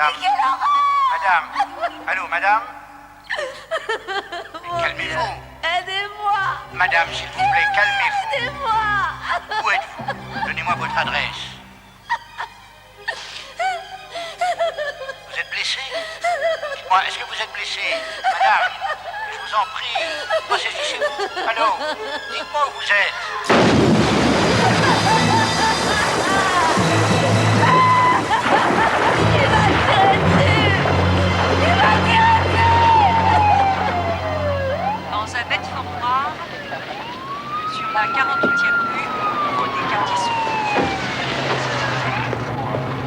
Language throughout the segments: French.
Madame. Mais quelle horreur! Madame. Allô, madame? Mais calmez-vous. Aidez-moi! Madame, s'il vous plaît, calmez-vous. Aidez-moi! Où êtes-vous? Donnez-moi votre adresse. Vous êtes blessée? Dites-moi, est-ce que vous êtes blessée? Madame, je vous en prie, ressaisissez-vous. Allô? Dites-moi où vous êtes. Dans un bête-fort noir, sur la 48e rue, au niveau des quartiers sud.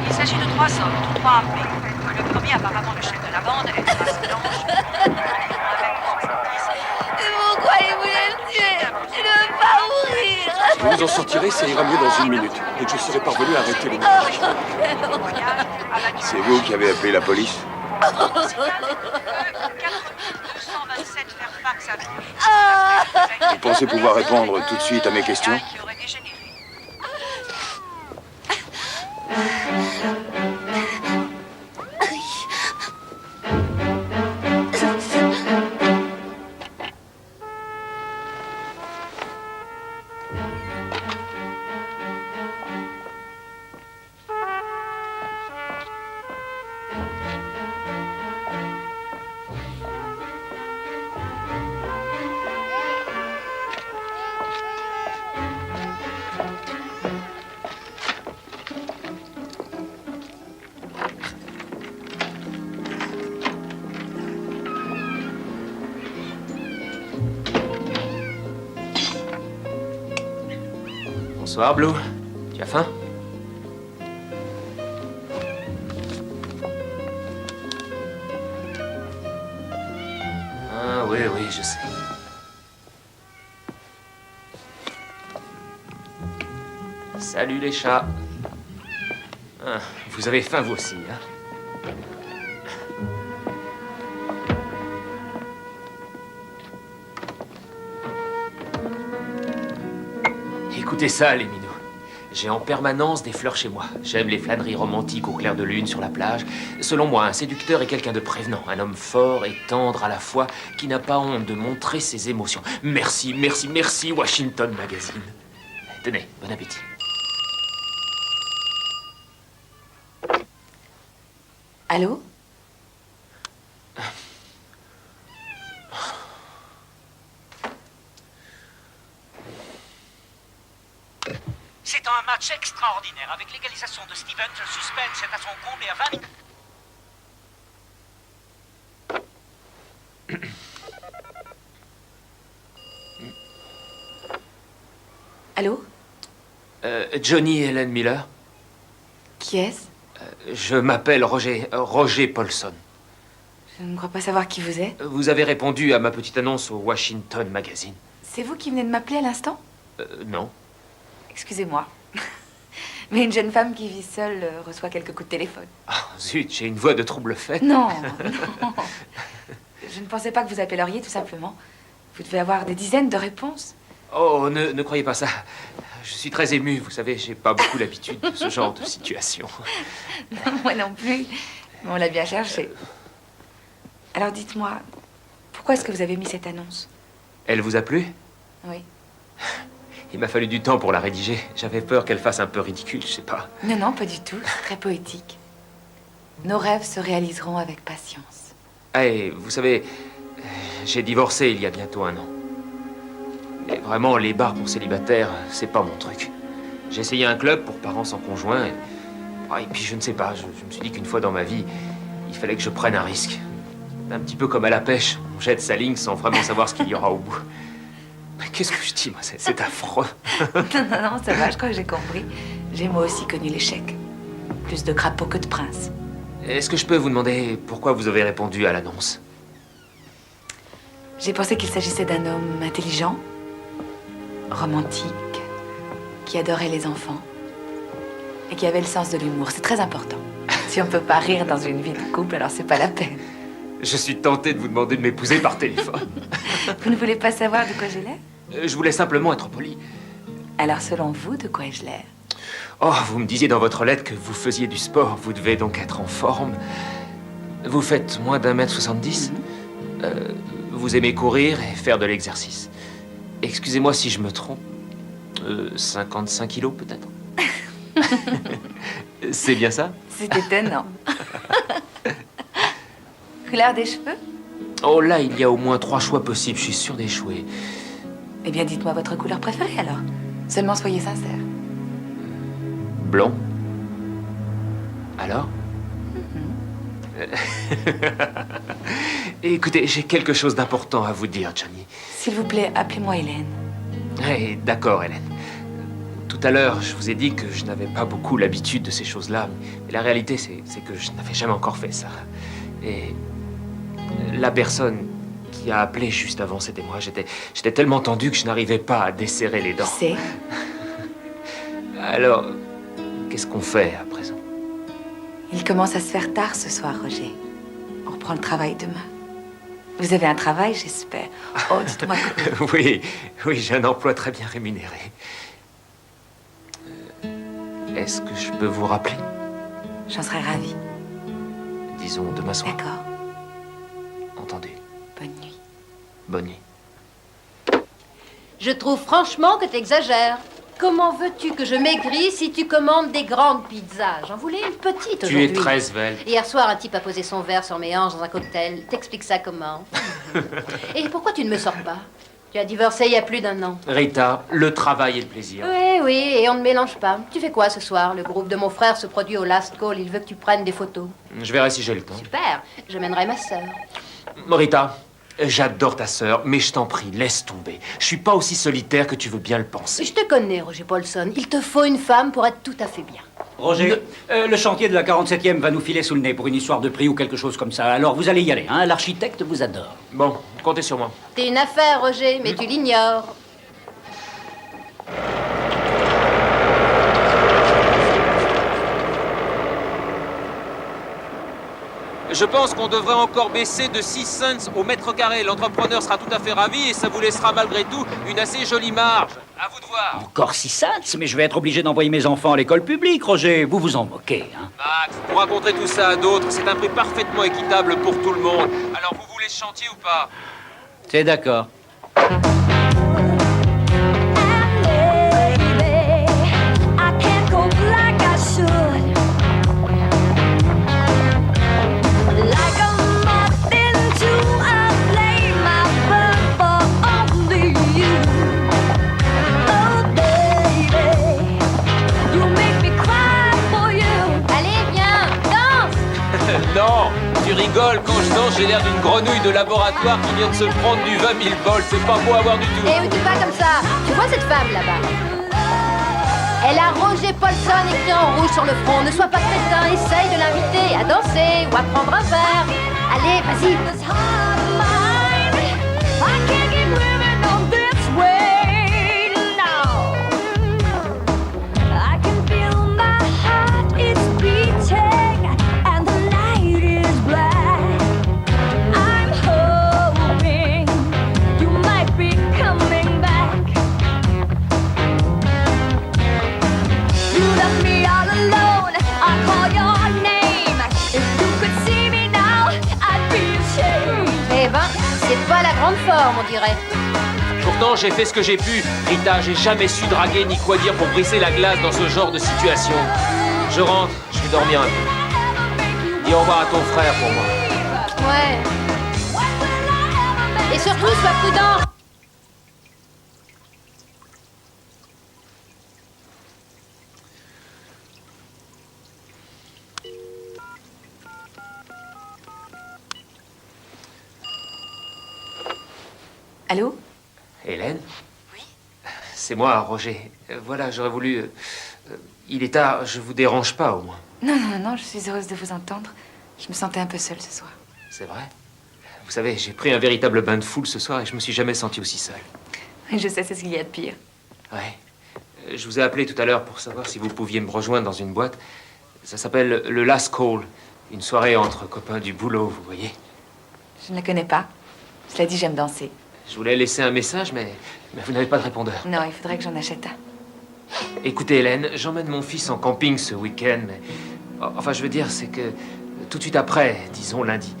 Il s'agit de 3 hommes, tous 3 armés. Le premier, apparemment le chef de la bande, est une race blanche. Pourquoi il voulait me tuer? Je ne veux pas mourir! Vous vous en sortirez, ça ira mieux dans 1 minute. Dès que je serai parvenu à arrêter les meurtriers. C'est vous qui avez appelé la police? Vous pensez pouvoir répondre tout de suite à mes questions? Bonsoir, Blue. Tu as faim? Ah, oui, oui, je sais. Salut les chats. Ah, vous avez faim, vous aussi, hein? Écoutez ça, les minous. J'ai en permanence des fleurs chez moi. J'aime les flâneries romantiques au clair de lune sur la plage. Selon moi, un séducteur est quelqu'un de prévenant, un homme fort et tendre à la fois, qui n'a pas honte de montrer ses émotions. Merci, merci, merci, Washington Magazine. Tenez, bon appétit. Allô? C'est un match extraordinaire. Avec l'égalisation de Stevens, le suspense est à son comble et à 20 minutes. Allô? Johnny et Helen Miller. Qui est-ce? Je m'appelle Roger Paulson. Je ne crois pas savoir qui vous êtes. Vous avez répondu à ma petite annonce au Washington Magazine. C'est vous qui venez de m'appeler à l'instant? Non. Excusez-moi. Mais une jeune femme qui vit seule reçoit quelques coups de téléphone. Ah, zut, j'ai une voix de trouble faite. Non, non. Je ne pensais pas que vous appelleriez, tout simplement. Vous devez avoir des dizaines de réponses. Oh, ne croyez pas ça. Je suis très ému, vous savez, j'ai pas beaucoup l'habitude de ce genre de situation. Non, moi non plus. Mais on l'a bien cherché. Alors dites-moi, pourquoi est-ce que vous avez mis cette annonce? Elle vous a plu? Oui. Il m'a fallu du temps pour la rédiger. J'avais peur qu'elle fasse un peu ridicule, je sais pas. Non, non, pas du tout. C'est très poétique. Nos rêves se réaliseront avec patience. Ah, et vous savez, j'ai divorcé il y a bientôt 1 an. Mais vraiment, les bars pour célibataires, c'est pas mon truc. J'ai essayé un club pour parents sans conjoint. Et puis, je ne sais pas, je me suis dit qu'une fois dans ma vie, il fallait que je prenne un risque. Un petit peu comme à la pêche. On jette sa ligne sans vraiment savoir ce qu'il y aura au bout. Mais qu'est-ce que je dis, moi? C'est affreux. Non, non, non, ça va, je crois que j'ai compris. J'ai moi aussi connu l'échec. Plus de crapauds que de princes. Est-ce que je peux vous demander pourquoi vous avez répondu à l'annonce? J'ai pensé qu'il s'agissait d'un homme intelligent, romantique, qui adorait les enfants et qui avait le sens de l'humour. C'est très important. Si on peut pas rire dans une vie de couple, alors c'est pas la peine. Je suis tenté de vous demander de m'épouser par téléphone. Vous ne voulez pas savoir de quoi j'ai l'air? Je voulais simplement être poli. Alors selon vous, de quoi ai-je l'air? Oh, vous me disiez dans votre lettre que vous faisiez du sport. Vous devez donc être en forme. Vous faites moins d'1m70. Vous aimez courir et faire de l'exercice. Excusez-moi si je me trompe. 55 kilos, peut-être. C'est bien ça? C'est étonnant. Couleur des cheveux? Oh là, il y a au moins 3 choix possibles. Je suis sûr d'échouer. Eh bien, dites-moi votre couleur préférée, alors. Seulement soyez sincère. Blond. Alors? Écoutez, j'ai quelque chose d'important à vous dire, Johnny. S'il vous plaît, appelez-moi Hélène. Eh, d'accord, Hélène. Tout à l'heure, je vous ai dit que je n'avais pas beaucoup l'habitude de ces choses-là. Mais la réalité, c'est que je n'avais jamais encore fait ça. Et la personne qui a appelé juste avant, c'était moi. J'étais tellement tendu que je n'arrivais pas à desserrer les dents. C'est? Alors, qu'est-ce qu'on fait à présent? Il commence à se faire tard ce soir, Roger. On reprend le travail demain. Vous avez un travail, j'espère. Oh, dites-moi que... Oui, j'ai un emploi très bien rémunéré. Est-ce que je peux vous rappeler? J'en serais ravie. Disons demain soir. D'accord. Entendu. Bonne nuit. Bonne nuit. Je trouve franchement que t'exagères. Comment veux-tu que je maigrisse si tu commandes des grandes pizzas? J'en voulais une petite Tu aujourd'hui. es très svelte. Hier soir, un type a posé son verre sur mes hanches dans un cocktail. T'expliques ça comment? Et pourquoi tu ne me sors pas? Tu as divorcé il y a plus d'1 an. Rita, le travail et le plaisir. Oui, et on ne mélange pas. Tu fais quoi ce soir? Le groupe de mon frère se produit au Last Call. Il veut que tu prennes des photos. Je verrai si j'ai le temps. Super, je mènerai ma sœur. Rita, j'adore ta sœur, mais je t'en prie, laisse tomber. Je suis pas aussi solitaire que tu veux bien le penser. Je te connais, Roger Paulson. Il te faut une femme pour être tout à fait bien. Roger, le chantier de la 47e va nous filer sous le nez pour une histoire de prix ou quelque chose comme ça. Alors vous allez y aller, hein? L'architecte vous adore. Bon, comptez sur moi. T'es une affaire, Roger, mais tu l'ignores. Je pense qu'on devrait encore baisser de 6 cents au mètre carré. L'entrepreneur sera tout à fait ravi et ça vous laissera malgré tout une assez jolie marge. À vous de voir. Encore 6 cents? Mais je vais être obligé d'envoyer mes enfants à l'école publique, Roger. Vous vous en moquez, hein? Max, pour raconter tout ça à d'autres, c'est un prix parfaitement équitable pour tout le monde. Alors vous voulez ce chantier ou pas? C'est d'accord. Non, tu rigoles, quand je danse, j'ai l'air d'une grenouille de laboratoire qui vient de se prendre du 20 000 volts. C'est pas beau à voir du tout. Eh oui, tu vas comme ça. Tu vois cette femme là-bas? Elle a Roger Paulson écrit en rouge sur le front. Ne sois pas crétin, essaye de l'inviter à danser ou à prendre un verre. Allez, vas-y. C'est pas la grande forme, on dirait. Pourtant, j'ai fait ce que j'ai pu. Rita, j'ai jamais su draguer ni quoi dire pour briser la glace dans ce genre de situation. Je rentre, je vais dormir un peu. Dis au revoir à ton frère pour moi. Ouais. Et surtout, sois prudent. Allô? Hélène? Oui? C'est moi, Roger. Voilà, j'aurais voulu... il est tard, je vous dérange pas, au moins. Non, je suis heureuse de vous entendre. Je me sentais un peu seule ce soir. C'est vrai? Vous savez, j'ai pris un véritable bain de foule ce soir et je me suis jamais senti aussi seul. Je sais, c'est ce qu'il y a de pire. Ouais. Je vous ai appelé tout à l'heure pour savoir si vous pouviez me rejoindre dans une boîte. Ça s'appelle le Last Call. Une soirée entre copains du boulot, vous voyez. Je ne la connais pas. Cela dit, j'aime danser. Je voulais laisser un message, mais vous n'avez pas de répondeur. Non, il faudrait que j'en achète un. Écoutez, Hélène, j'emmène mon fils en camping ce week-end, mais... Enfin, je veux dire, c'est que tout de suite après, disons lundi,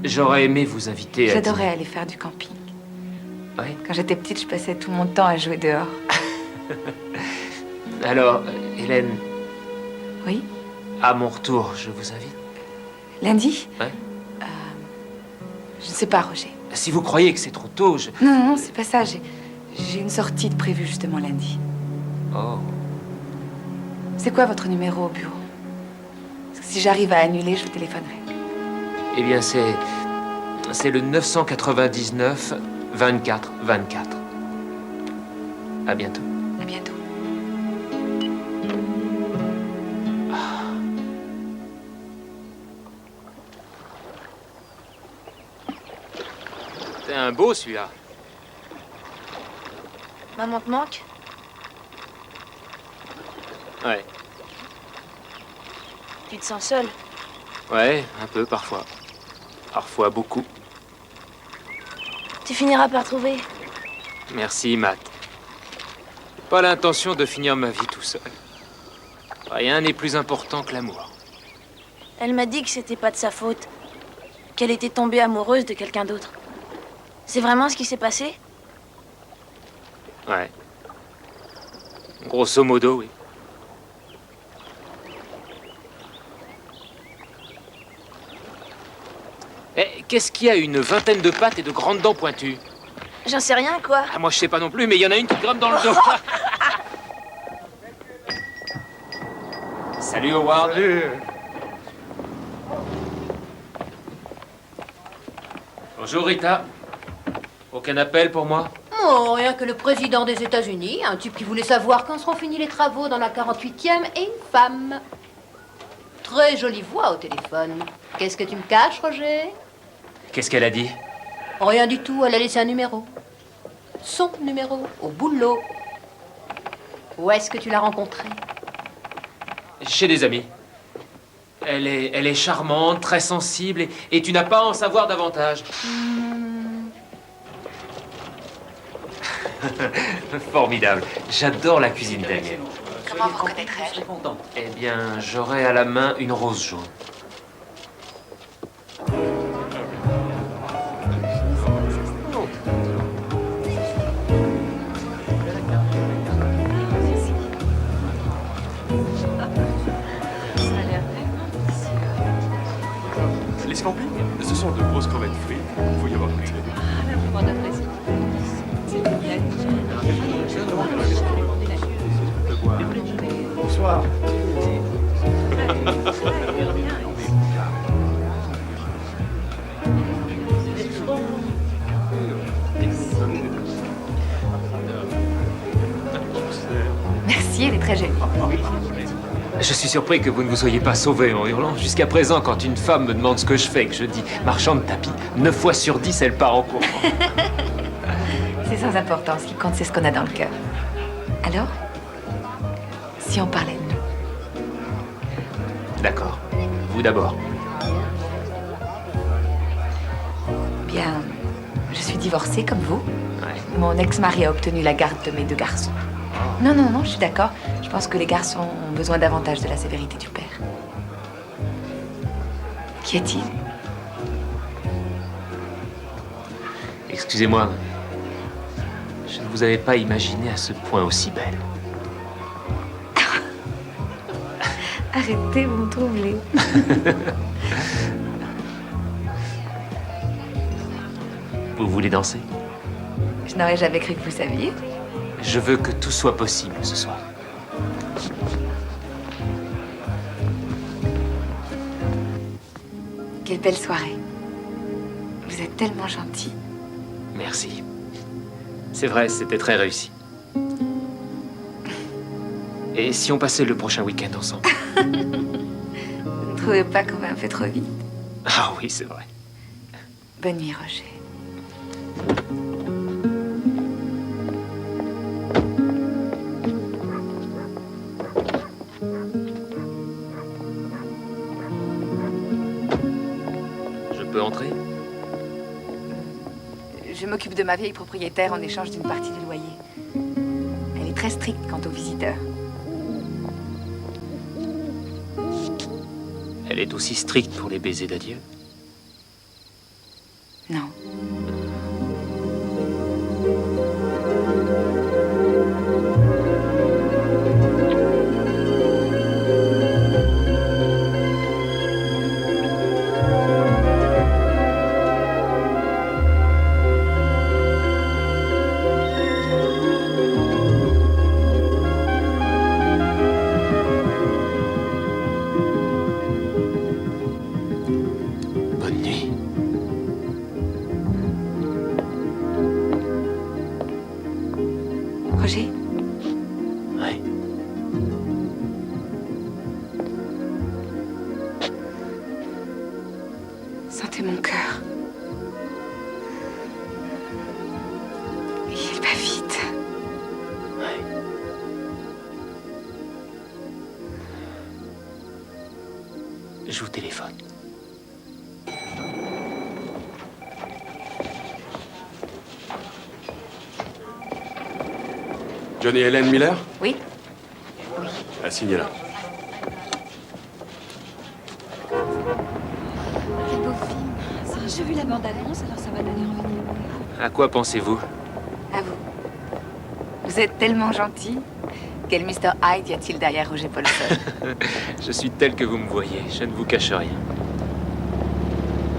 j'aurais aimé vous inviter à... J'adorais aller faire du camping. Oui. Quand j'étais petite, je passais tout mon temps à jouer dehors. Alors, Hélène, Oui? à mon retour, je vous invite. Lundi? Ouais. Je ne sais pas, Roger. Si vous croyez que c'est trop tôt, je... Non, non, c'est pas ça. J'ai une sortie de prévue justement lundi. Oh. C'est quoi votre numéro au bureau? Parce que si j'arrive à annuler, je vous téléphonerai. Eh bien, c'est le 999 24 24. À bientôt. À bientôt. C'est un beau, celui-là. Maman te manque? Ouais. Tu te sens seule? Ouais, un peu, parfois. Parfois, beaucoup. Tu finiras par trouver. Merci, Matt. Pas l'intention de finir ma vie tout seul. Rien n'est plus important que l'amour. Elle m'a dit que c'était pas de sa faute. Qu'elle était tombée amoureuse de quelqu'un d'autre. C'est vraiment ce qui s'est passé? Ouais. Grosso modo, oui. Eh, qu'est-ce qu'il y a, une vingtaine de pattes et de grandes dents pointues? J'en sais rien, quoi. Ah, moi, je sais pas non plus, mais il y en a une qui grimpe dans le dos. Salut, Howard. Salut. Bonjour, Rita. Aucun appel pour moi? Oh, rien que le président des États-Unis, un type qui voulait savoir quand seront finis les travaux dans la 48e, et une femme. Très jolie voix au téléphone. Qu'est-ce que tu me caches, Roger? Qu'est-ce qu'elle a dit? Rien du tout, elle a laissé un numéro. Son numéro, au boulot. Où est-ce que tu l'as rencontrée? Chez des amis. Elle est charmante, très sensible, et tu n'as pas à en savoir davantage. Formidable. J'adore la cuisine italienne. Comment vous reconnaîtrais-je? Eh bien, j'aurai à la main une rose jaune. Les scampings, ce sont de grosses crevettes frites. Il faut y avoir goûté. Bonsoir. Merci, elle est très jolie. Je suis surpris que vous ne vous soyez pas sauvé en hurlant. Jusqu'à présent, quand une femme me demande ce que je fais et que je dis « marchand de tapis », 9 fois sur 10, elle part en courant. C'est sans importance. Ce qui compte, c'est ce qu'on a dans le cœur. Alors, si on parlait de nous? D'accord. Vous d'abord. Bien, je suis divorcée comme vous. Ouais. Mon ex-mari a obtenu la garde de mes 2 garçons. Non, non, non, je suis d'accord. Je pense que les garçons ont besoin davantage de la sévérité du père. Qu'y a-t-il? Excusez-moi. Je ne vous avais pas imaginé à ce point aussi belle. Arrêtez, vous me troublez. Vous voulez danser? Je n'aurais jamais cru que vous saviez. Je veux que tout soit possible ce soir. Quelle belle soirée. Vous êtes tellement gentil. Merci. C'est vrai, c'était très réussi. Et si on passait le prochain week-end ensemble? Vous ne trouvez pas qu'on va un peu trop vite? Ah oui, c'est vrai. Bonne nuit, Roger. Je peux entrer? Je m'occupe de ma vieille propriétaire en échange d'une partie du loyer. Elle est très stricte quant aux visiteurs. Elle est aussi stricte pour les baisers d'adieu. Non. Bonne nuit. Roger, Ouais. sentez mon cœur. Il bat vite. Ouais. Je vous téléphone. Johnny Helen Miller? Oui? Assignez-la. Quel beau film. Ça, j'ai vu la bande-annonce, alors ça m'a donné envie de le voir. À quoi pensez-vous? À vous. Vous êtes tellement gentil. Quel Mr. Hyde y a-t-il derrière Roger Paulson? Je suis tel que vous me voyez. Je ne vous cache rien.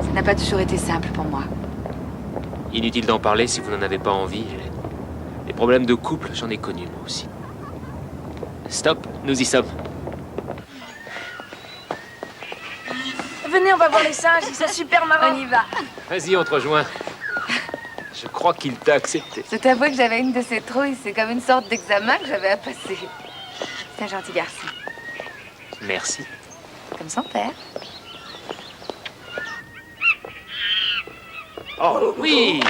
Ça n'a pas toujours été simple pour moi. Inutile d'en parler si vous n'en avez pas envie, Hélène. Les problèmes de couple, j'en ai connu moi aussi. Stop, nous y sommes. Venez, on va voir les singes, c'est super marrant. On y va. Vas-y, on te rejoint. Je crois qu'il t'a accepté. Je t'avoue que j'avais une de ces trouilles. C'est comme une sorte d'examen que j'avais à passer. C'est un gentil garçon. Merci. Comme son père. Oh, oui!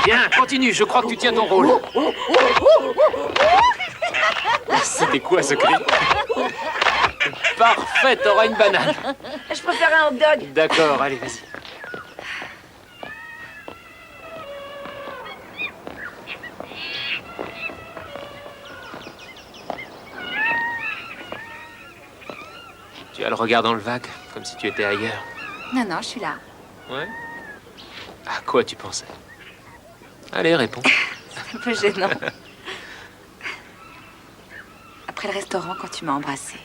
Bien, continue, je crois que tu tiens ton rôle. C'était quoi ce cri? Parfait, t'auras une banane. Je préfère un hot dog. D'accord, allez, vas-y. Tu as le regard dans le vague, comme si tu étais ailleurs. Non, non, je suis là. Ouais? À quoi tu pensais? Allez, réponds. C'est un peu gênant. Après le restaurant, quand tu m'as embrassée,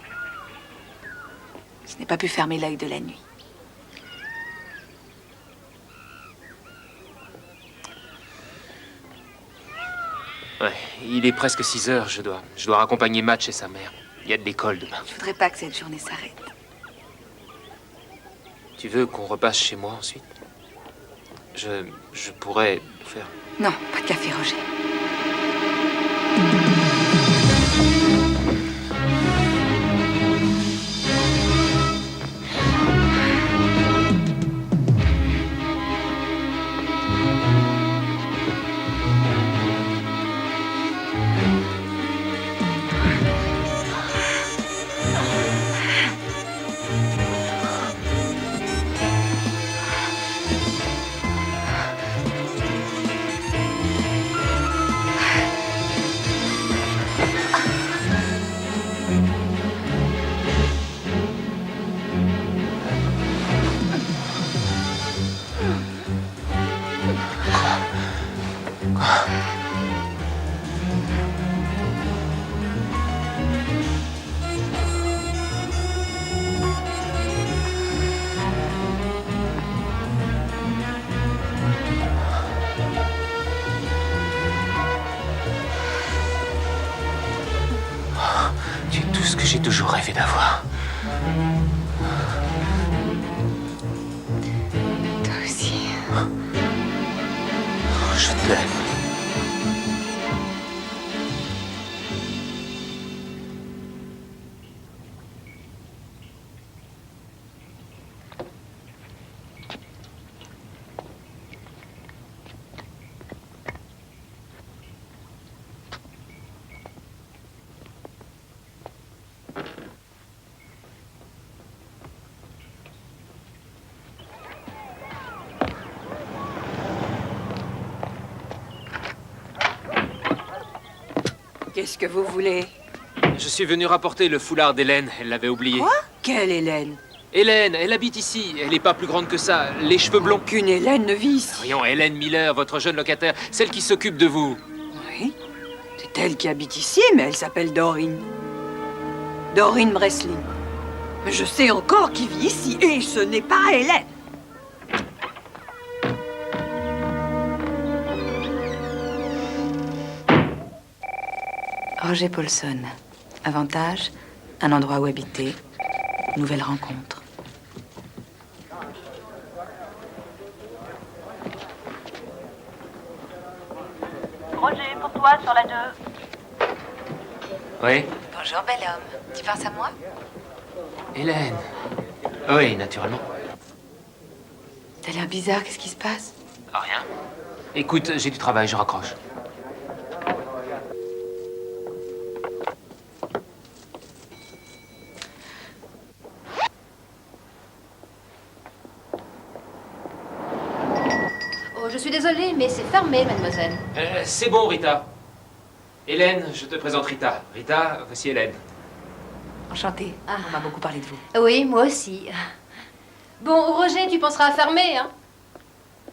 je n'ai pas pu fermer l'œil de la nuit. Ouais, il est presque 6 heures, je dois raccompagner Match et sa mère. Il y a de l'école demain. Je voudrais pas que cette journée s'arrête. Tu veux qu'on repasse chez moi ensuite? Je pourrais faire... Non, pas de café, Roger. Tu es tout ce que j'ai toujours rêvé d'avoir. Toi aussi. Je t'aime. Qu'est-ce que vous voulez? Je suis venu rapporter le foulard d'Hélène. Elle l'avait oublié. Quoi? Quelle Hélène? Hélène, elle habite ici. Elle n'est pas plus grande que ça. Les cheveux blonds. Aucune Hélène ne vit ici. Voyons, Hélène Miller, votre jeune locataire, celle qui s'occupe de vous. Oui, c'est elle qui habite ici, mais elle s'appelle Dorine. Dorine Breslin. Mais je sais encore qui vit ici, et ce n'est pas Hélène. Roger Paulson. Avantage, un endroit où habiter, nouvelle rencontre. Roger, pour toi, sur la 2. Oui, Bonjour, bel homme. Tu penses à moi? Hélène. Oui, naturellement. T'as l'air bizarre, qu'est-ce qui se passe? Rien. Écoute, j'ai du travail, je raccroche. Oh, je suis désolée, mais c'est fermé, mademoiselle. C'est bon, Rita. Hélène, je te présente Rita. Rita, voici Hélène. Enchantée. Ah. On m'a beaucoup parlé de vous. Oui, moi aussi. Bon, Roger, tu penseras à fermer, hein?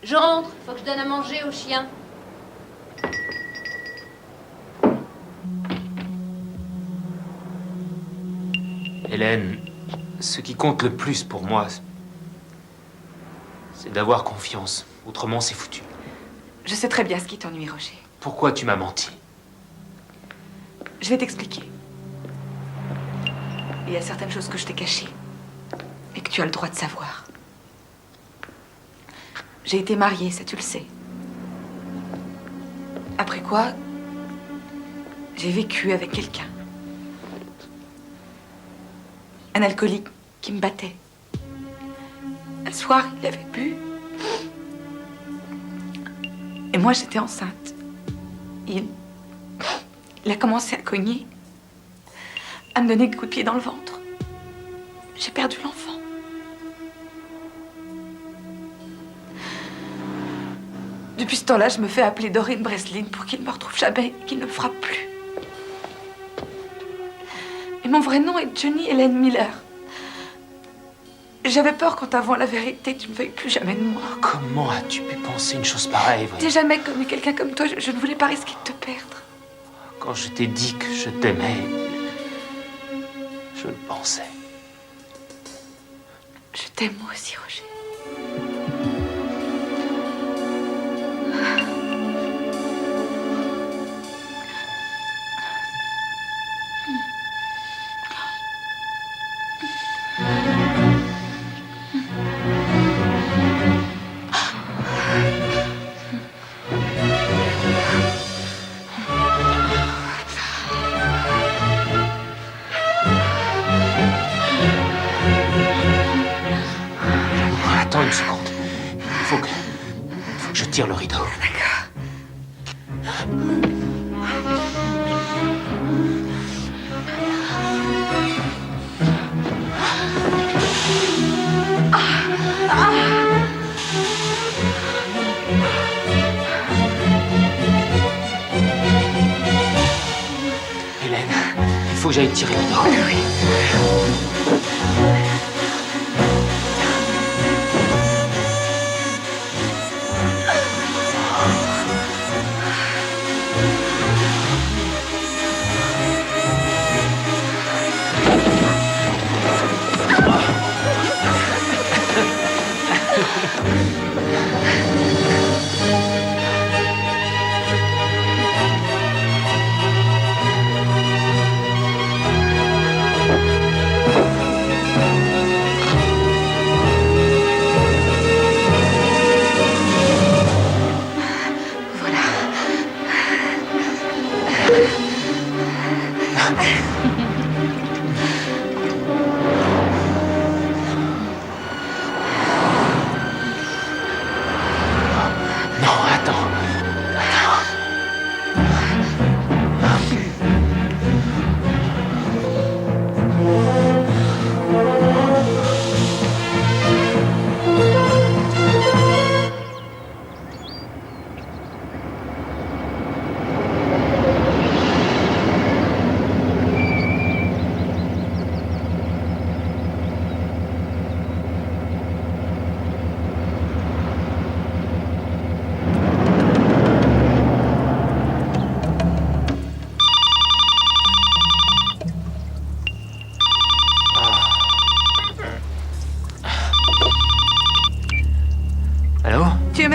Je rentre, faut que je donne à manger au chien. Hélène, ce qui compte le plus pour moi, c'est d'avoir confiance. Autrement, c'est foutu. Je sais très bien ce qui t'ennuie, Roger. Pourquoi tu m'as menti? Je vais t'expliquer. Il y a certaines choses que je t'ai cachées et que tu as le droit de savoir. J'ai été mariée, ça tu le sais. Après quoi, j'ai vécu avec quelqu'un. Un alcoolique qui me battait. Un soir, il avait bu. Et moi, j'étais enceinte. Il a commencé à cogner, à me donner des coups de pied dans le ventre. J'ai perdu l'enfant. Depuis ce temps-là, je me fais appeler Dorine Breslin pour qu'il ne me retrouve jamais et qu'il ne me frappe plus. Et mon vrai nom est Johnny Hélène Miller. J'avais peur qu'en t'avouant la vérité, tu ne veuilles plus jamais de moi. Comment as-tu pu penser une chose pareille, J'ai jamais connu quelqu'un comme toi. Je ne voulais pas risquer de te perdre. Quand je t'ai dit que je t'aimais, je le pensais. Je t'aime moi aussi, Roger. Attends une seconde. Il faut que je tire le rideau. D'accord. Hélène, il faut que j'aille tirer le rideau. Oui.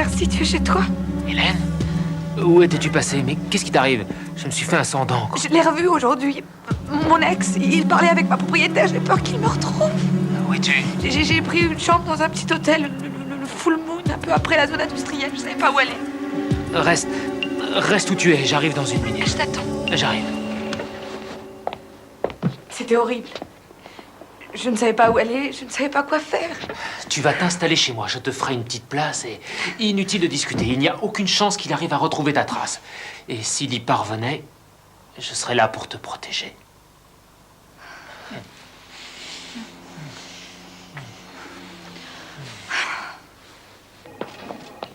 merci, tu es chez toi. Hélène? Où étais-tu passée? Mais qu'est-ce qui t'arrive? Je me suis fait un sang d'encre. Je l'ai revu aujourd'hui. Mon ex, il parlait avec ma propriétaire, j'ai peur qu'il me retrouve. Où es-tu? J'ai pris une chambre dans un petit hôtel, le Full Moon, un peu après la zone industrielle, je savais pas où aller. Reste où tu es, j'arrive dans une minute. Je t'attends. J'arrive. C'était horrible. Je ne savais pas où aller, je ne savais pas quoi faire. Tu vas t'installer chez moi, je te ferai une petite place et inutile de discuter. Il n'y a aucune chance qu'il arrive à retrouver ta trace. Et s'il y parvenait, je serai là pour te protéger.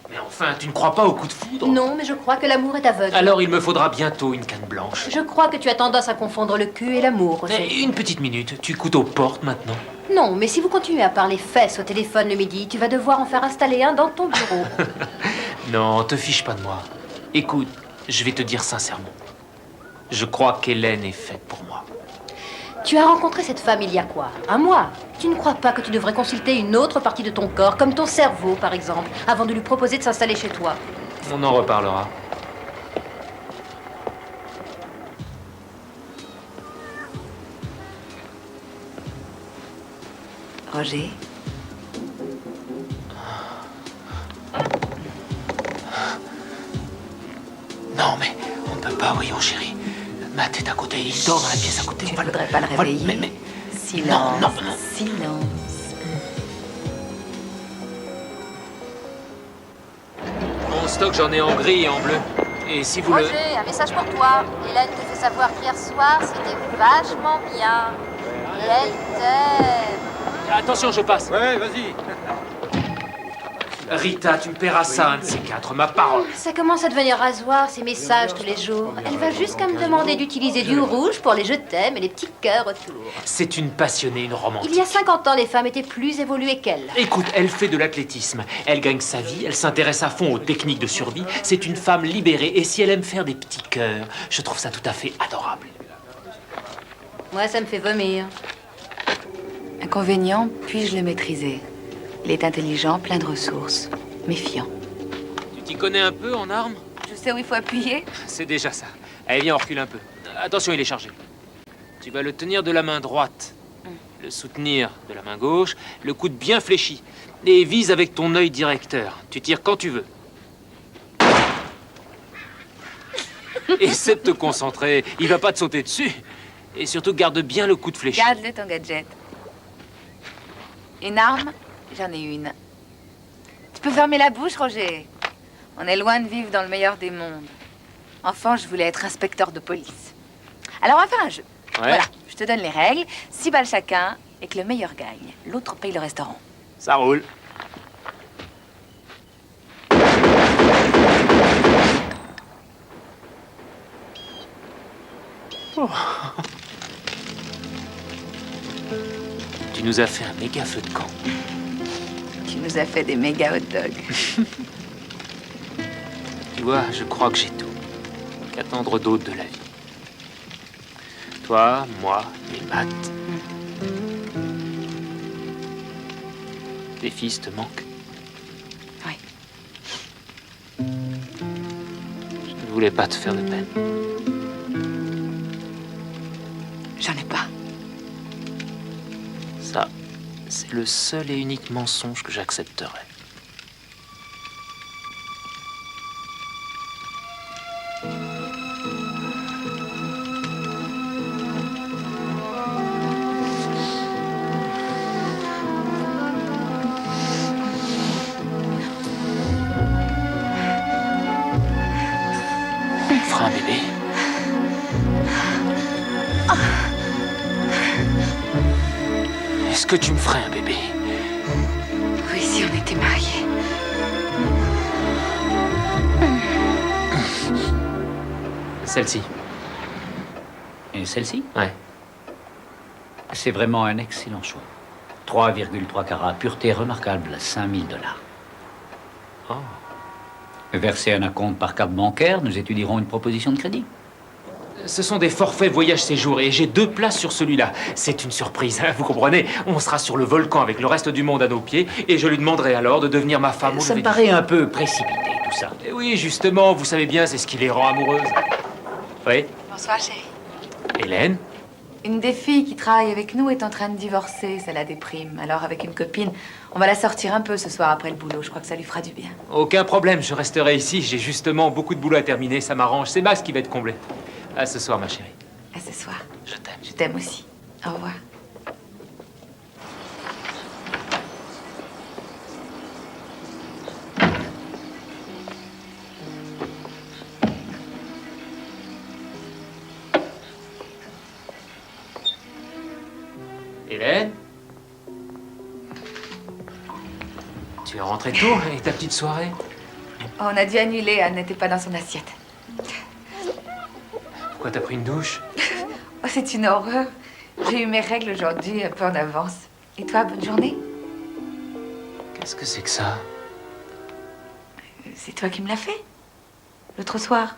Mais enfin, tu ne crois pas au coup de foudre? Non, mais je crois que l'amour est aveugle. Alors il me faudra bientôt une canne blanche. Je crois que tu as tendance à confondre le cul et l'amour aussi. Mais une petite minute, tu écoutes aux portes maintenant? Non, mais si vous continuez à parler fesses au téléphone le midi, tu vas devoir en faire installer un dans ton bureau. Non, te fiche pas de moi. Écoute, je vais te dire sincèrement. Je crois qu'Hélène est faite pour moi. Tu as rencontré cette femme il y a quoi? Un mois. Tu ne crois pas que tu devrais consulter une autre partie de ton corps, comme ton cerveau par exemple, avant de lui proposer de s'installer chez toi? On en reparlera. Roger? Non, mais on ne peut pas, voyons, chérie. Matt est à côté, il dort dans la pièce à côté. Tu ne voudrais pas le réveiller? Mais... Silence, non. silence. Mon stock, j'en ai en gris et en bleu. Et si vous Roger, un message pour toi. Hélène te fait savoir qu'hier soir, c'était vachement bien. Et elle t'aime. Attention, je passe. Ouais, vas-y. Rita, tu me paieras ça, un de ces quatre, ma parole. Ça commence à devenir rasoir, ces messages tous les jours. Elle va jusqu'à me demander d'utiliser du rouge pour les je t'aime et les petits cœurs autour. C'est une passionnée, une romantique. Il y a 50 ans, les femmes étaient plus évoluées qu'elle. Écoute, elle fait de l'athlétisme. Elle gagne sa vie, elle s'intéresse à fond aux techniques de survie. C'est une femme libérée. Et si elle aime faire des petits cœurs, je trouve ça tout à fait adorable. Moi, ça me fait vomir. Inconvénient, puis-je le maîtriser? Il est intelligent, plein de ressources. Méfiant. Tu t'y connais un peu en armes? Je sais où il faut appuyer. C'est déjà ça. Allez, viens, on recule un peu. Attention, il est chargé. Tu vas le tenir de la main droite, le soutenir de la main gauche, le coude bien fléchi. Et vise avec ton œil directeur. Tu tires quand tu veux. Essaie de te concentrer. Il va pas te sauter dessus. Et surtout, garde bien le coude fléchi. Garde-le, ton gadget. Une arme? J'en ai une. Tu peux fermer la bouche, Roger. On est loin de vivre dans le meilleur des mondes. Enfant, je voulais être inspecteur de police. Alors, on va faire un jeu. Ouais. Voilà, je te donne les règles. 6 balles chacun et que le meilleur gagne. L'autre paye le restaurant. Ça roule. Oh. Tu nous as fait un méga feu de camp. Tu nous as fait des méga hot dogs. Tu vois, je crois que j'ai tout. Qu'attendre d'autre de la vie? Toi, moi et Matt. Tes fils te manquent? Oui. Je ne voulais pas te faire de peine. J'en ai pas. Ça, c'est le seul et unique mensonge que j'accepterai. On fera un bébé. Est-ce que tu me ferais un bébé? Oui, si on était mariés. Celle-ci. Et celle-ci? Ouais. C'est vraiment un excellent choix. 3,3 carats, pureté remarquable, 5 000 $. Oh. Versez un acompte par carte bancaire, nous étudierons une proposition de crédit. Ce sont des forfaits voyage-séjour et j'ai 2 places sur celui-là. C'est une surprise, hein, vous comprenez? On sera sur le volcan avec le reste du monde à nos pieds et je lui demanderai alors de devenir ma femme au Ça me lever du paraît un peu précipité, tout ça. Eh oui, justement, vous savez bien, c'est ce qui les rend amoureuses. Oui, Bonsoir, chérie. Hélène? Une des filles qui travaille avec nous est en train de divorcer, ça la déprime. Alors, avec une copine, on va la sortir un peu ce soir après le boulot. Je crois que ça lui fera du bien. Aucun problème, je resterai ici. J'ai justement beaucoup de boulot à terminer, ça m'arrange. C'est Max qui va être comblé. À ce soir, ma chérie. À ce soir. Je t'aime. Je t'aime aussi. Au revoir. Hélène? Tu es rentrée tôt et ta petite soirée? Oh, on a dû annuler, Anne n'était pas dans son assiette. Pourquoi t'as pris une douche? Oh, c'est une horreur. J'ai eu mes règles aujourd'hui, un peu en avance. Et toi, bonne journée? Qu'est-ce que c'est que ça? C'est toi qui me l'as fait. L'autre soir.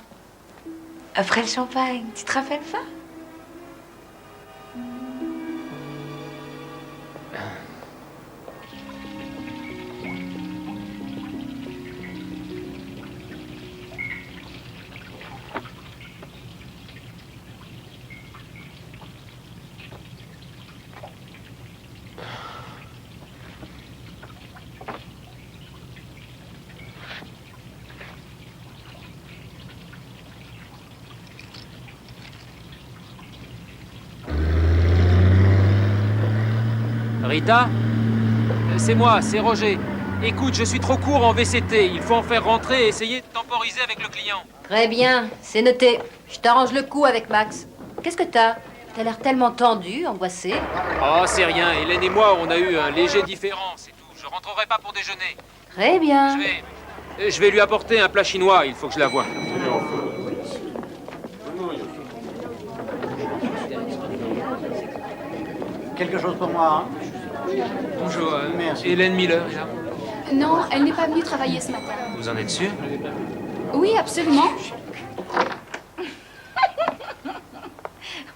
Après le champagne. Tu te rappelles pas? Rita? C'est moi, c'est Roger. Écoute, je suis trop court en VCT. Il faut en faire rentrer et essayer de temporiser avec le client. Très bien, c'est noté. Je t'arrange le coup avec Max. Qu'est-ce que t'as? T'as l'air tellement tendu, angoissé. Oh, c'est rien. Hélène et moi, on a eu un léger différend, c'est tout. Je rentrerai pas pour déjeuner. Très bien. Je vais lui apporter un plat chinois. Il faut que je la voie. Quelque chose pour moi, hein? Bonjour, Merci. Hélène Miller est là. Non, elle n'est pas venue travailler ce matin. Vous en êtes sûr? Oui, absolument.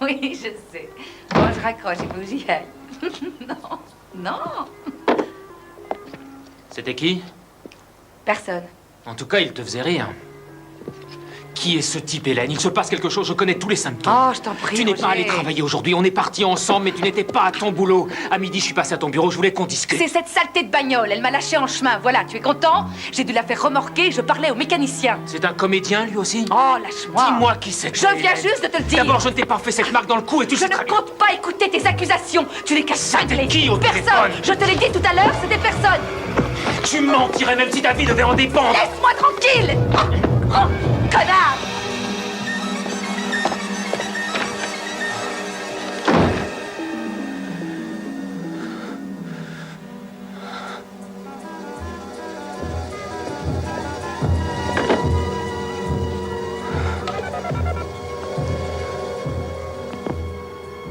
Oui, je sais. Bon, je raccroche, il faut que j'y aille. Non, non. C'était qui? Personne. En tout cas, il te faisait rire. Qui est ce type, Hélène? Il se passe quelque chose, je connais tous les symptômes. Oh, je t'en prie, Tu n'es pas Roger. allé travailler aujourd'hui, on est partis ensemble, mais tu n'étais pas à ton boulot. À midi, je suis passé à ton bureau, je voulais qu'on discute. C'est cette saleté de bagnole, elle m'a lâché en chemin. Voilà, tu es content? J'ai dû la faire remorquer, je parlais au mécanicien. C'est un comédien, lui aussi? Oh, lâche-moi. Dis-moi qui c'est. Je viens juste de te le dire. D'abord, je ne t'ai pas fait cette marque dans le cou et tu Je sais ne très bien. compte pas écouter tes accusations. Tu n'es qu'à cingler. qui au Personne. téléphone? Je te l'ai dit tout à l'heure, c'était personne. Tu mentirais même si ta vie devait en dépendre. Laisse-moi tranquille. Oh, connard.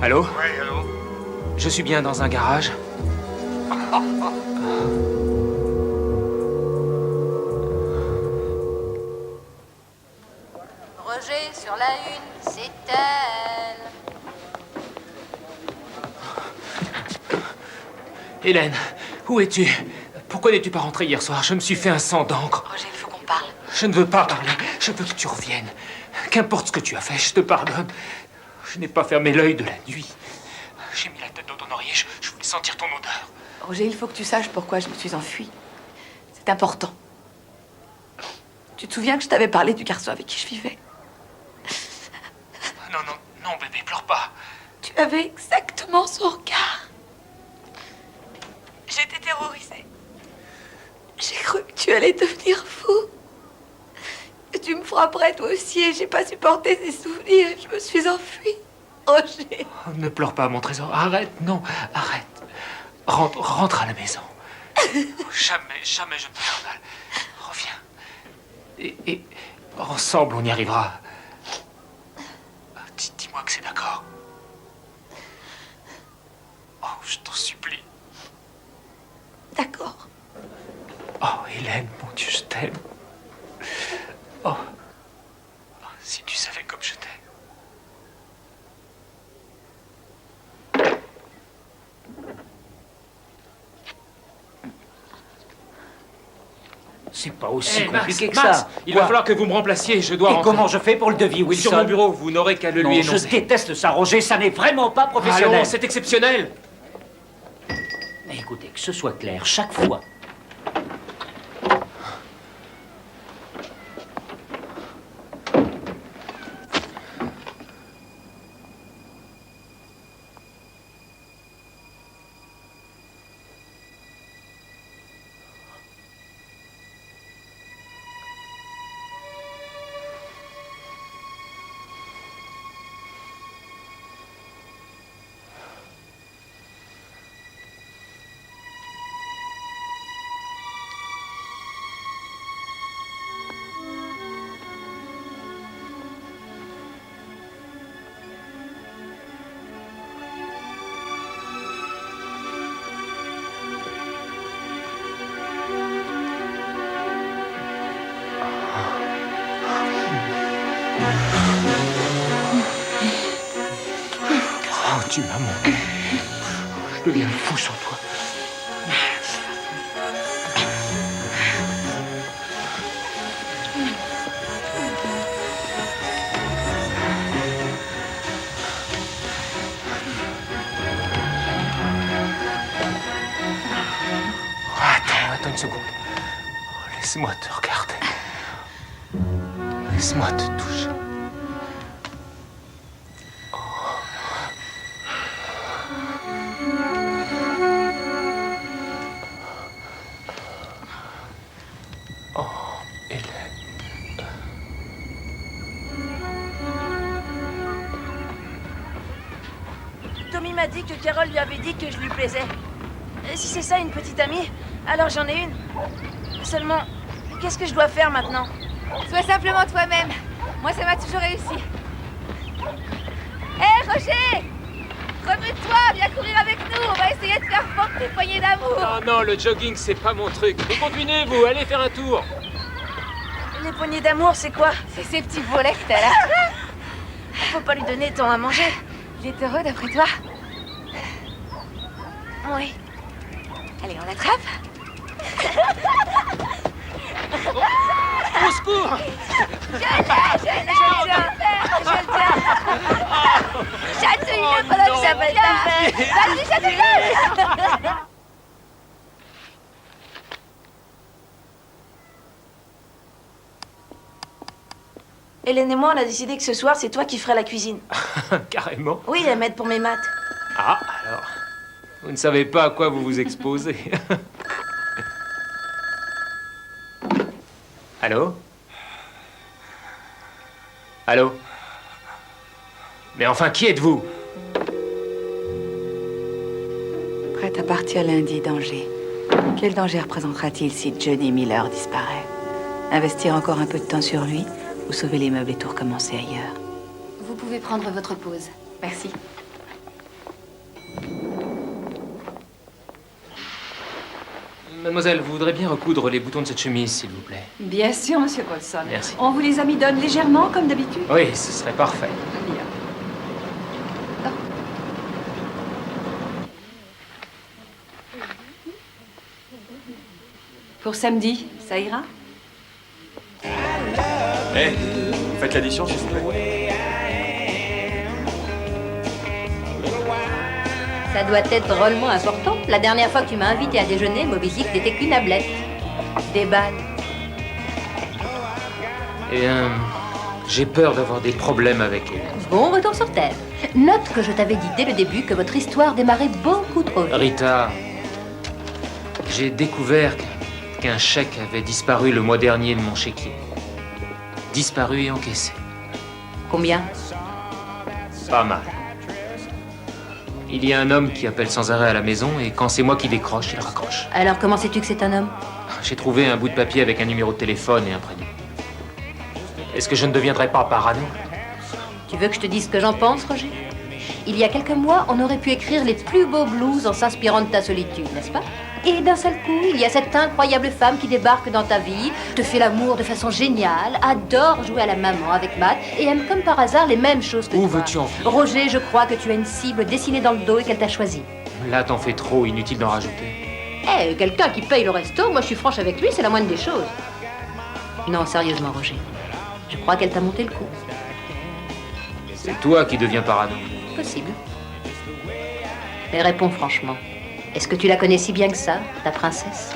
Allô? Oui, allô? Je suis bien dans un garage. Roger, sur la une, c'est elle. Hélène, où es-tu? Pourquoi n'es-tu pas rentrée hier soir? Je me suis fait un sang d'encre. Roger, il faut qu'on parle. Je ne veux pas parler. Je veux que tu reviennes. Qu'importe ce que tu as fait, je te pardonne. Je n'ai pas fermé l'œil de la nuit. J'ai mis la tête dans ton oreiller. Je voulais sentir ton odeur. Roger, il faut que tu saches pourquoi je me suis enfuie. C'est important. Tu te souviens que je t'avais parlé du garçon avec qui je vivais? Non, non, non, bébé, pleure pas. Tu avais exactement son regard. J'étais terrorisée. J'ai cru que tu allais devenir fou. Que tu me frapperais toi aussi et j'ai pas supporté ces souvenirs. Je me suis enfuie. Roger. Oh, ne pleure pas, mon trésor. Arrête, non, arrête. Rentre à la maison. Jamais, jamais je ne te ferai mal. Reviens. Et ensemble, on y arrivera. Dis-moi que c'est d'accord. Oh, je t'en supplie. D'accord. Oh, Hélène, mon Dieu, je t'aime. Oh, si tu savais comme je t'aime. C'est pas aussi Max, compliqué que Max, ça. il Quoi? va falloir que vous me remplaciez, je dois Et rentrer. comment je fais pour le devis, Wilson? Sur mon bureau, vous n'aurez qu'à le Non, lui je énoncer. déteste ça, Roger, ça n'est vraiment pas professionnel. Allons, c'est exceptionnel. Mais écoutez, que ce soit clair, chaque fois. Oh, tu m'as manqué. Je deviens fou sans toi. Attends une seconde. Oh, laisse-moi te regarder. Laisse-moi te toucher. Tommy m'a dit que Carole lui avait dit que je lui plaisais. Et si c'est ça, une petite amie, alors j'en ai une. Seulement, qu'est-ce que je dois faire maintenant? Sois simplement toi-même. Moi, ça m'a toujours réussi. Hé, Roger! Remue-toi, viens courir avec nous. On va essayer de faire fondre tes poignées d'amour. Non, le jogging, c'est pas mon truc. Vous continuez, vous, allez faire un tour. Les poignées d'amour, c'est quoi? C'est ces petits volets que t'as là. Faut pas lui donner tant à manger. Il est heureux d'après toi? Oui. Allez, on l'attrape. Au secours! Je le tiens. Chatouille-le pendant que ça va faire. Vas-y, chatouille-le. Hélène et moi, on a décidé que ce soir, c'est toi qui ferais la cuisine. Carrément. Oui, elle m'aide pour mes maths. Ah, alors. Vous ne savez pas à quoi vous vous exposez. Allô? Allô? Mais enfin, qui êtes-vous? Prête à partir lundi d'Angers. Quel danger représentera-t-il si Johnny Miller disparaît? Investir encore un peu de temps sur lui ou sauver les meubles et tout recommencer ailleurs? Vous pouvez prendre votre pause. Merci. Mademoiselle, vous voudrez bien recoudre les boutons de cette chemise, s'il vous plaît? Bien sûr, monsieur Paulson. Merci. On vous les amidonne légèrement, comme d'habitude? Oui, ce serait parfait. Bien. Pour samedi, ça ira? Eh, faites l'addition, s'il vous plaît. Ça doit être drôlement important. La dernière fois que tu m'as invité à déjeuner, Moby Dick n'était qu'une ablette. Des balles. Eh bien, j'ai peur d'avoir des problèmes avec elle. Bon retour sur Terre. Note que je t'avais dit dès le début que votre histoire démarrait beaucoup trop vite. Rita, j'ai découvert qu'un chèque avait disparu le mois dernier de mon chéquier. Disparu et encaissé. Combien? Pas mal. Il y a un homme qui appelle sans arrêt à la maison et quand c'est moi qui décroche, il raccroche. Alors comment sais-tu que c'est un homme? J'ai trouvé un bout de papier avec un numéro de téléphone et un prénom. Est-ce que je ne deviendrai pas parano? Tu veux que je te dise ce que j'en pense, Roger? Il y a quelques mois, on aurait pu écrire les plus beaux blues en s'inspirant de ta solitude, n'est-ce pas? Et d'un seul coup, il y a cette incroyable femme qui débarque dans ta vie, te fait l'amour de façon géniale, adore jouer à la maman avec Matt et aime comme par hasard les mêmes choses que toi. Où veux-tu en venir? Roger, je crois que tu as une cible dessinée dans le dos et qu'elle t'a choisi. Là, t'en fais trop, inutile d'en rajouter. Eh, quelqu'un qui paye le resto, moi je suis franche avec lui, c'est la moindre des choses. Non, sérieusement, Roger. Je crois qu'elle t'a monté le coup. C'est toi qui deviens parano. Possible. Mais réponds franchement. Est-ce que tu la connais si bien que ça, ta princesse?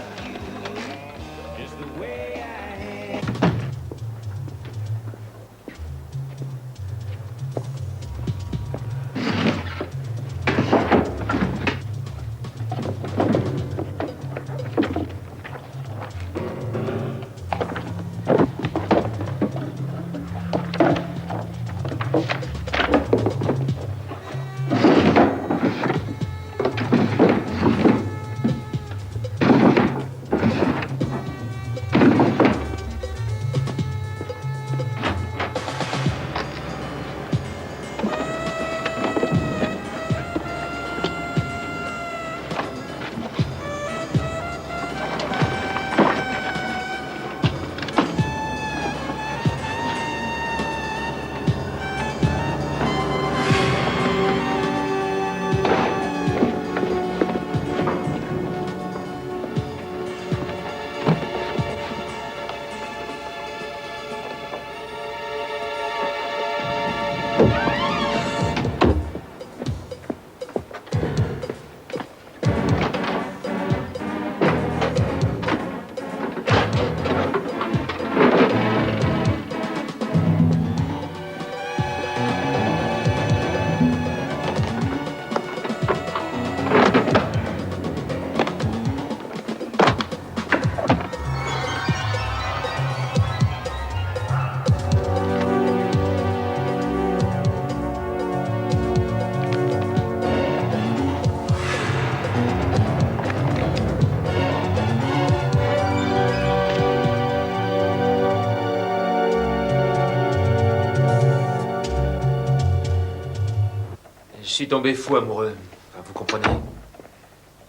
Je suis tombé fou amoureux. Enfin, vous comprenez?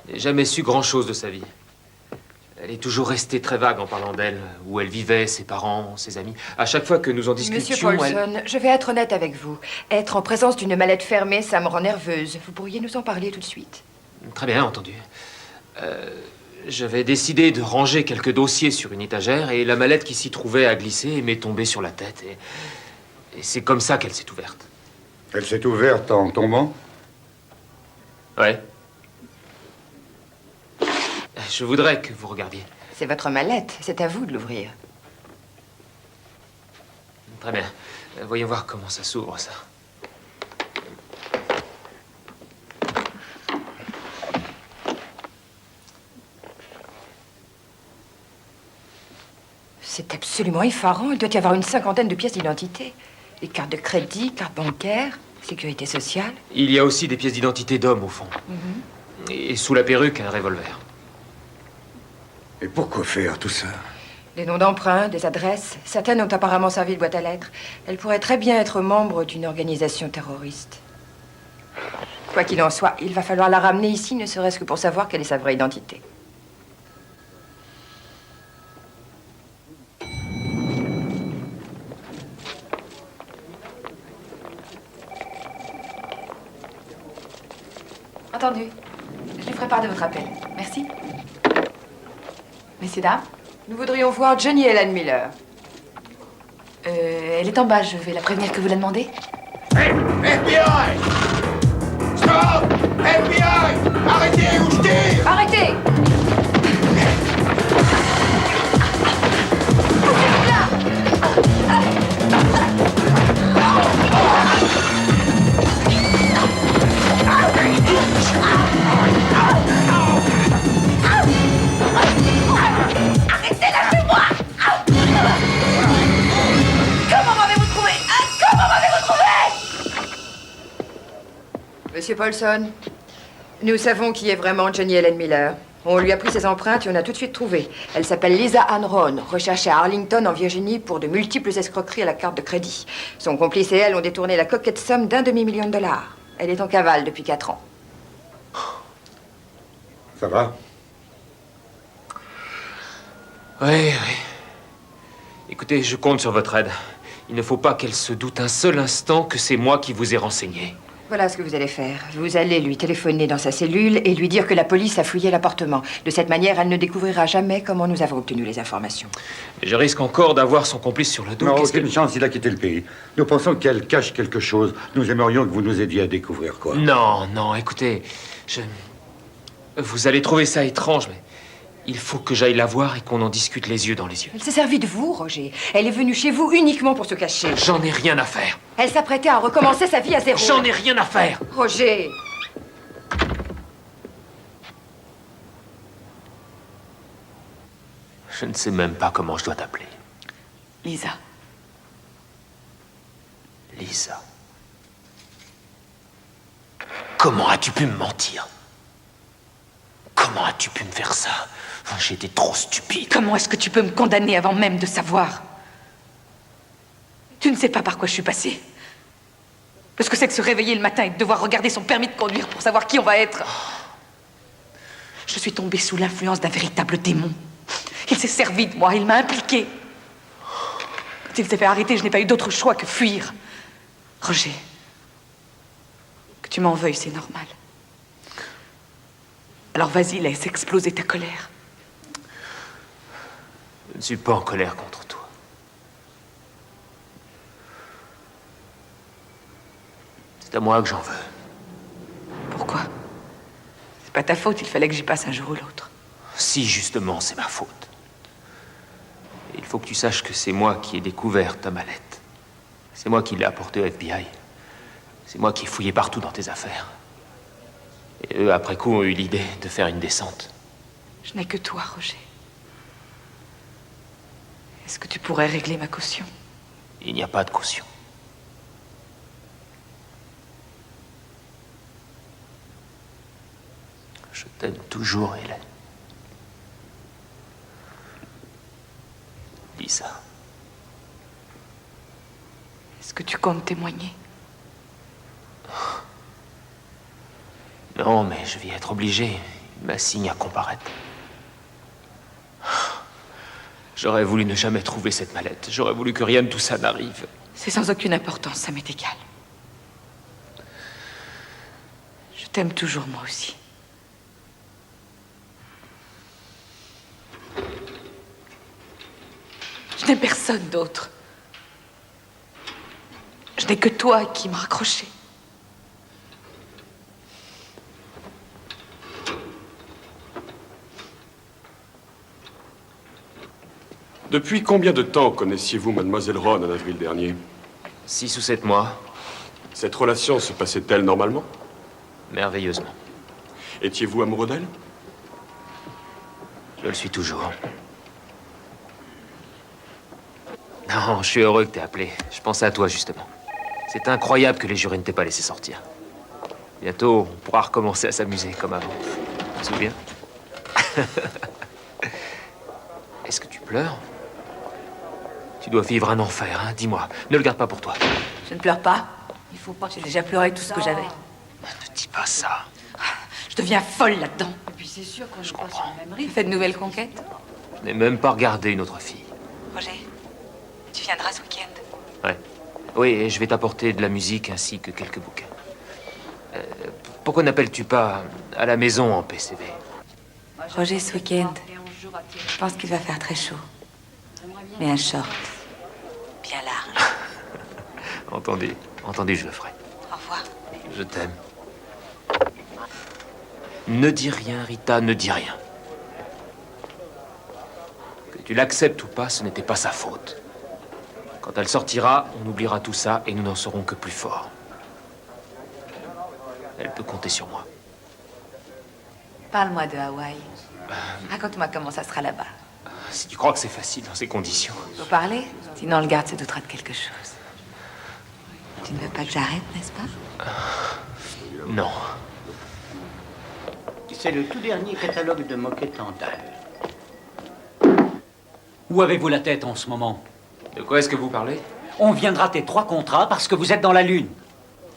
Je n'ai jamais su grand-chose de sa vie. Elle est toujours restée très vague en parlant d'elle, où elle vivait, ses parents, ses amis. À chaque fois que nous en discutions, Monsieur Paulson, je vais être honnête avec vous. Être en présence d'une mallette fermée, ça me rend nerveuse. Vous pourriez nous en parler tout de suite. Très bien, entendu. J'avais décidé de ranger quelques dossiers sur une étagère et la mallette qui s'y trouvait a glissé et m'est tombée sur la tête. Et c'est comme ça qu'elle s'est ouverte. Elle s'est ouverte en tombant? Ouais. Je voudrais que vous regardiez. C'est votre mallette, c'est à vous de l'ouvrir. Très bien. Voyons voir comment ça s'ouvre, ça. C'est absolument effarant. Il doit y avoir une cinquantaine de pièces d'identité. Les cartes de crédit, cartes bancaires, sécurité sociale. Il y a aussi des pièces d'identité d'hommes, au fond. Et sous la perruque, un revolver. Et pourquoi faire tout ça? Des noms d'emprunt, des adresses. Certaines ont apparemment servi de boîte à lettres. Elle pourrait très bien être membre d'une organisation terroriste. Quoi qu'il en soit, il va falloir la ramener ici, ne serait-ce que pour savoir quelle est sa vraie identité. Entendu. Je lui ferai part de votre appel. Merci. Messieurs, dames, Nous voudrions voir Jenny Helen Miller. elle est en bas. Je vais la prévenir que vous la demandez. FBI! Stop! FBI! Arrêtez ou je tire! Arrêtez! Monsieur Paulson, nous savons qui est vraiment Jenny Helen Miller. On lui a pris ses empreintes et on a tout de suite trouvé. Elle s'appelle Lisa Ann Rohn, recherchée à Arlington, en Virginie, pour de multiples escroqueries à la carte de crédit. Son complice et elle ont détourné la coquette somme d'1 demi-million de dollars. Elle est en cavale depuis 4 ans. Ça va? Oui. Écoutez, je compte sur votre aide. Il ne faut pas qu'elle se doute un seul instant que c'est moi qui vous ai renseigné. Voilà ce que vous allez faire. Vous allez lui téléphoner dans sa cellule et lui dire que la police a fouillé l'appartement. De cette manière, elle ne découvrira jamais comment nous avons obtenu les informations. Mais je risque encore d'avoir son complice sur le dos. Non, Qu'est-ce aucune chance, il a quitté le pays. Nous pensons qu'elle cache quelque chose. Nous aimerions que vous nous aidiez à découvrir quoi. Non, non, écoutez, vous allez trouver ça étrange, mais il faut que j'aille la voir et qu'on en discute les yeux dans les yeux. Elle s'est servie de vous, Roger. Elle est venue chez vous uniquement pour se cacher. J'en ai rien à faire. Elle s'apprêtait à recommencer sa vie à zéro. J'en ai rien à faire. Roger! Je ne sais même pas comment je dois t'appeler. Lisa. Lisa. Comment as-tu pu me mentir? Comment as-tu pu me faire ça? J'ai été trop stupide. Comment est-ce que tu peux me condamner avant même de savoir? Tu ne sais pas par quoi je suis passée. Parce que c'est que se réveiller le matin et de devoir regarder son permis de conduire pour savoir qui on va être. Je suis tombée sous l'influence d'un véritable démon. Il s'est servi de moi, il m'a impliquée. Quand il s'est fait arrêter, je n'ai pas eu d'autre choix que fuir. Roger, que tu m'en veuilles, c'est normal. Alors vas-y, laisse exploser ta colère. Je ne suis pas en colère contre toi. C'est à moi que j'en veux. Pourquoi? C'est pas ta faute, il fallait que j'y passe un jour ou l'autre. Si, justement, c'est ma faute. Et il faut que tu saches que c'est moi qui ai découvert ta mallette. C'est moi qui l'ai apportée au FBI. C'est moi qui ai fouillé partout dans tes affaires. Et eux, après coup, ont eu l'idée de faire une descente. Je n'ai que toi, Roger. Est-ce que tu pourrais régler ma caution? Il n'y a pas de caution. Je t'aime toujours, Hélène. Lisa. Est-ce que tu comptes témoigner? Non, mais je vais être obligé. Il m'assigne à comparaître. J'aurais voulu ne jamais trouver cette mallette. J'aurais voulu que rien de tout ça n'arrive. C'est sans aucune importance, ça m'est égal. Je t'aime toujours, moi aussi. Je n'ai personne d'autre. Je n'ai que toi qui m'as raccroché. Depuis combien de temps connaissiez-vous Mademoiselle Ron en avril dernier? 6 ou 7 mois. Cette relation se passait-elle normalement? Merveilleusement. Étiez-vous amoureux d'elle? Je le suis toujours. Non, je suis heureux que t'aies appelé. Je pensais à toi, justement. C'est incroyable que les jurés ne t'aient pas laissé sortir. Bientôt, on pourra recommencer à s'amuser comme avant. Tu te souviens? Est-ce que tu pleures? Tu dois vivre un enfer, hein? Dis-moi. Ne le garde pas pour toi. Je ne pleure pas. Il faut pas. J'ai déjà pleuré tout ce que j'avais. Ne dis pas ça. Je deviens folle là-dedans. Et puis c'est sûr qu'on Je n'est pas sur comprends. le même Tu rythme. fais de nouvelles conquêtes? Je n'ai même pas regardé une autre fille. Roger, tu viendras ce week-end? Ouais. Oui, et je vais t'apporter de la musique ainsi que quelques bouquins. Pourquoi n'appelles-tu pas à la maison en PCV? Roger, ce week-end, je pense qu'il va faire très chaud. Mais un short, bien large. Entendu, entendu, je le ferai. Au revoir. Je t'aime. Ne dis rien, Rita, ne dis rien. Que tu l'acceptes ou pas, ce n'était pas sa faute. Quand elle sortira, on oubliera tout ça et nous n'en serons que plus forts. Elle peut compter sur moi. Parle-moi de Hawaï. Raconte-moi comment ça sera là-bas. Si tu crois que c'est facile dans ces conditions. Faut parler? Sinon, le garde se doutera de quelque chose. Tu ne veux pas que j'arrête, n'est-ce pas? Non. C'est le tout dernier catalogue de moquettes en dalle. Où avez-vous la tête en ce moment? De quoi est-ce que vous parlez? On viendra tes 3 contrats parce que vous êtes dans la lune.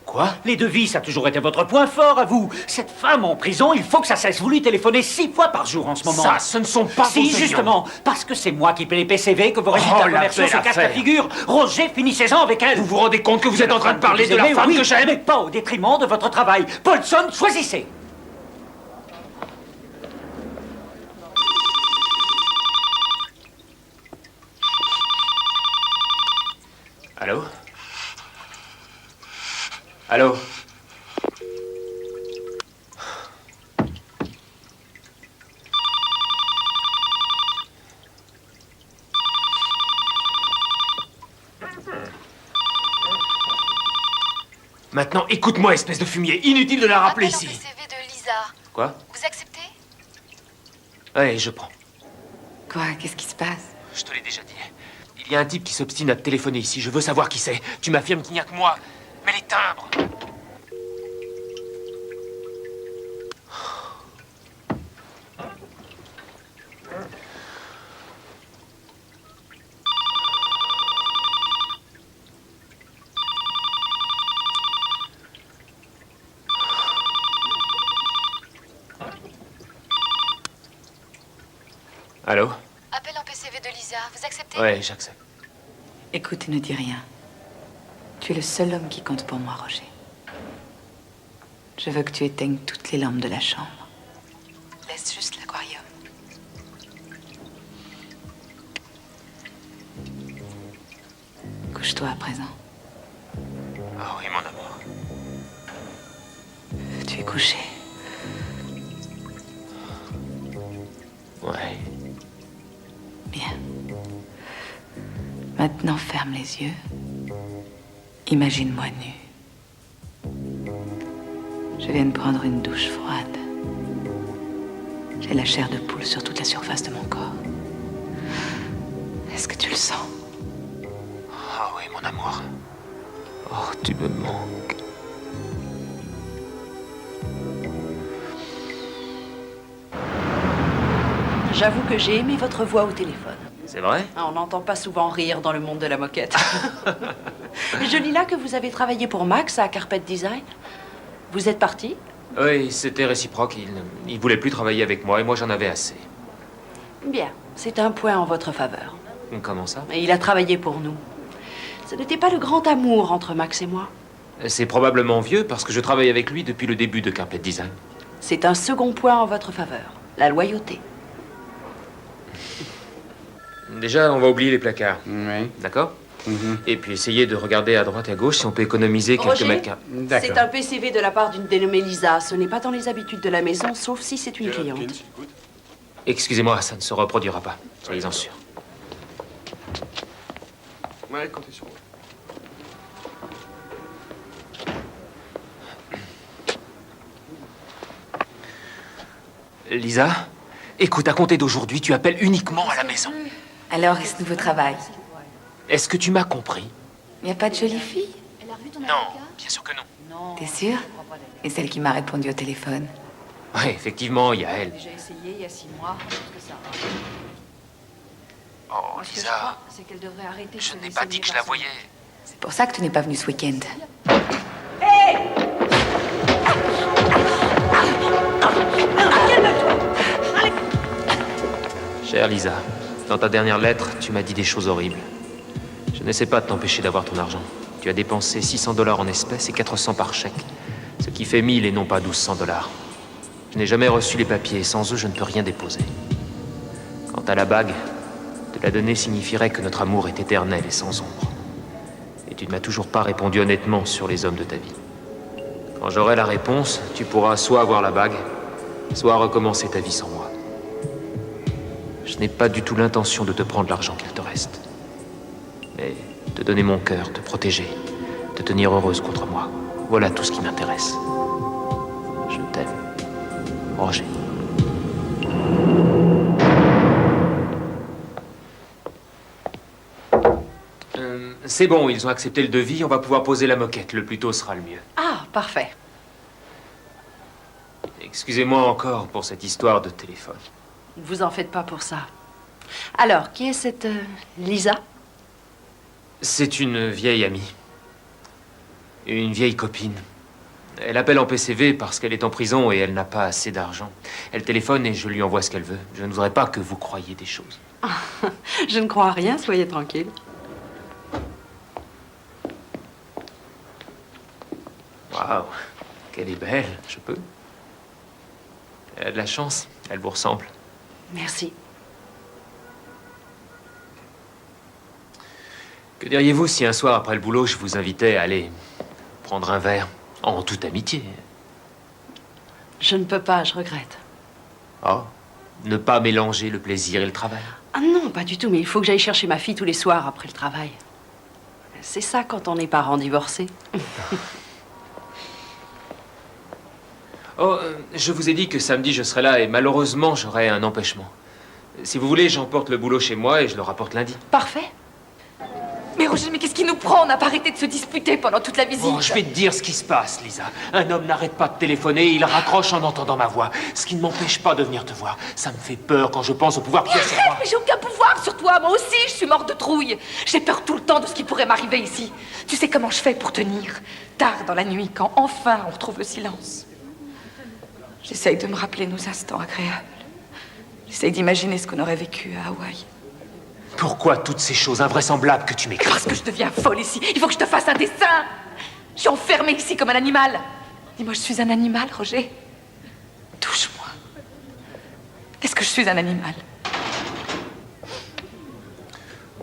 Quoi? Les devis, ça a toujours été votre point fort à vous. Cette femme en prison, il faut que ça cesse. Vous lui téléphonez 6 fois par jour en ce moment. Ça, ce ne sont pas vos Si, opinions. justement, parce que c'est moi qui paie les PCV, que vos résultats la commerciaux belle se cassent la affaire. figure. Roger, finissez-en avec elle. Vous vous rendez compte que vous êtes en train de parler de la PCV, femme oui, que j'aime? mais pas au détriment de votre travail. Paulson, choisissez. Allô? Allô? Maintenant, écoute-moi, espèce de fumier. Inutile de la rappeler Appel en ici. PCV de Lisa. Quoi? Vous acceptez? Ouais, je prends. Quoi? Qu'est-ce qui se passe? Je te l'ai déjà dit. Il y a un type qui s'obstine à te téléphoner ici. Je veux savoir qui c'est. Tu m'affirmes qu'il n'y a que moi. Mais les timbres. Allô? Appel en PCV de Lisa. Vous acceptez? Ouais, j'accepte. Écoute, ne dis rien. Tu es le seul homme qui compte pour moi, Roger. Je veux que tu éteignes toutes les lampes de la chambre. Laisse juste l'aquarium. Couche-toi à présent. Ah oui, mon amour. Tu es couché. Ouais. Bien. Maintenant, ferme les yeux. Imagine-moi nu. Je viens de prendre une douche froide. J'ai la chair de poule sur toute la surface de mon corps. Est-ce que tu le sens? Ah oui, mon amour. Oh, tu me manques. J'avoue que j'ai aimé votre voix au téléphone. C'est vrai? Ah, on n'entend pas souvent rire dans le monde de la moquette. Je lis là que vous avez travaillé pour Max à Carpet Design. Vous êtes parti? Oui, c'était réciproque. Il voulait plus travailler avec moi et moi j'en avais assez. Bien, c'est un point en votre faveur. Comment ça? Et il a travaillé pour nous. Ce n'était pas le grand amour entre Max et moi. C'est probablement vieux parce que je travaille avec lui depuis le début de Carpet Design. C'est un second point en votre faveur. La loyauté. Déjà, on va oublier les placards. Oui. D'accord? Et puis essayer de regarder à droite et à gauche si on peut économiser quelques Roger, mètres carrés. c'est un PCV de la part d'une dénommée Lisa. Ce n'est pas dans les habitudes de la maison, sauf si c'est une cliente. Excusez-moi, ça ne se reproduira pas. Soyez-en sûrs. Ouais, comptez sur moi. Lisa, écoute, à compter d'aujourd'hui, tu appelles uniquement à la maison. Alors, est-ce nouveau travail? Est-ce que tu m'as compris? Il n'y a pas de jolie fille? Non, bien sûr que non. T'es sûr? Et celle qui m'a répondu au téléphone? Oui, effectivement, il y a elle. J'ai essayé il y a 6 mois. Je pense que ça va. Oh, Ce que je Lisa, crois, c'est qu'elle devrait arrêter de je se n'ai laisser pas dit que je la voyais. C'est pour ça que tu n'es pas venu ce week-end. Chère Lisa, dans ta dernière lettre, tu m'as dit des choses horribles. Je n'essaie pas de t'empêcher d'avoir ton argent. Tu as dépensé $600 en espèces et 400 par chèque, ce qui fait 1000 et non pas $1200. Je n'ai jamais reçu les papiers et sans eux, je ne peux rien déposer. Quant à la bague, te la donner signifierait que notre amour est éternel et sans ombre. Et tu ne m'as toujours pas répondu honnêtement sur les hommes de ta vie. Quand j'aurai la réponse, tu pourras soit avoir la bague, soit recommencer ta vie sans moi. Je n'ai pas du tout l'intention de te prendre l'argent qu'il te reste. Mais te donner mon cœur, te protéger, te tenir heureuse contre moi. Voilà tout ce qui m'intéresse. Je t'aime. Roger. C'est bon, ils ont accepté le devis, on va pouvoir poser la moquette. Le plus tôt sera le mieux. Ah, parfait. Excusez-moi encore pour cette histoire de téléphone. Ne vous en faites pas pour ça. Alors, qui est cette Lisa? C'est une vieille amie. Une vieille copine. Elle appelle en PCV parce qu'elle est en prison et elle n'a pas assez d'argent. Elle téléphone et je lui envoie ce qu'elle veut. Je ne voudrais pas que vous croyiez des choses. Je ne crois à rien, soyez tranquille. Waouh, qu'elle est belle, je peux. Elle a de la chance, elle vous ressemble. Merci. Que diriez-vous si un soir après le boulot, je vous invitais à aller prendre un verre, en toute amitié? Je ne peux pas, je regrette. Oh, ne pas mélanger le plaisir et le travail. Ah non, pas du tout, mais il faut que j'aille chercher ma fille tous les soirs après le travail. C'est ça quand on est parents divorcés. Oh, je vous ai dit que samedi je serai là et malheureusement j'aurai un empêchement. Si vous voulez, j'emporte le boulot chez moi et je le rapporte lundi. Parfait. Mais Roger, mais qu'est-ce qui nous prend? On n'a pas arrêté de se disputer pendant toute la visite. Bon, je vais te dire ce qui se passe, Lisa. Un homme n'arrête pas de téléphoner et il raccroche en entendant ma voix. Ce qui ne m'empêche pas de venir te voir. Ça me fait peur quand je pense au pouvoir que tu as sur moi. Mais j'ai aucun pouvoir sur toi, moi aussi, je suis morte de trouille. J'ai peur tout le temps de ce qui pourrait m'arriver ici. Tu sais comment je fais pour tenir? Tard dans la nuit, quand enfin on retrouve le silence. J'essaye de me rappeler nos instants agréables. J'essaye d'imaginer ce qu'on aurait vécu à Hawaï. Pourquoi toutes ces choses invraisemblables que tu m'écris? Parce que je deviens folle ici. Il faut que je te fasse un dessin. Je suis enfermée ici comme un animal. Dis-moi, je suis un animal, Roger? Touche-moi. Est-ce que je suis un animal?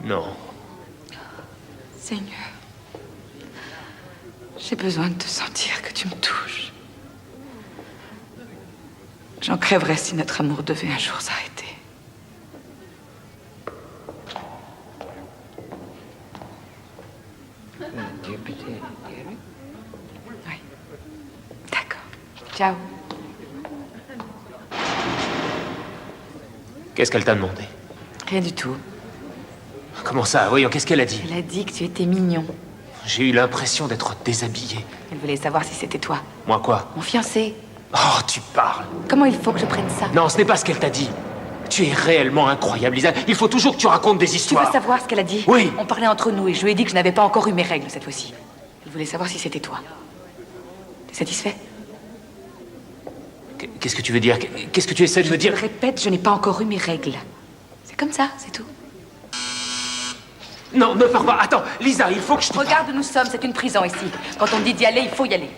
Non. Seigneur, j'ai besoin de te sentir, que tu me touches. J'en crèverais si notre amour devait un jour s'arrêter. Oui. D'accord. Ciao. Qu'est-ce qu'elle t'a demandé? Rien du tout. Comment ça? Voyons, qu'est-ce qu'elle a dit? Elle a dit que tu étais mignon. J'ai eu l'impression d'être déshabillé. Elle voulait savoir si c'était toi. Moi quoi? Mon fiancé. Oh, tu parles. Comment il faut que je prenne ça? Non, ce n'est pas ce qu'elle t'a dit. Tu es réellement incroyable, Lisa. Il faut toujours que tu racontes des Tu histoires. veux savoir ce qu'elle a dit? Oui. On parlait entre nous et je lui ai dit que je n'avais pas encore eu mes règles cette fois-ci. Elle voulait savoir si c'était toi. T'es satisfait? Qu'est-ce que tu veux dire? Qu'est-ce que tu essaies de me dire? Je le répète, je n'ai pas encore eu mes règles. C'est comme ça, c'est tout. Non, ne pars pas. Attends, Lisa, il faut que je te... Regarde où nous sommes, c'est une prison ici. Quand on dit d'y aller, il faut y aller.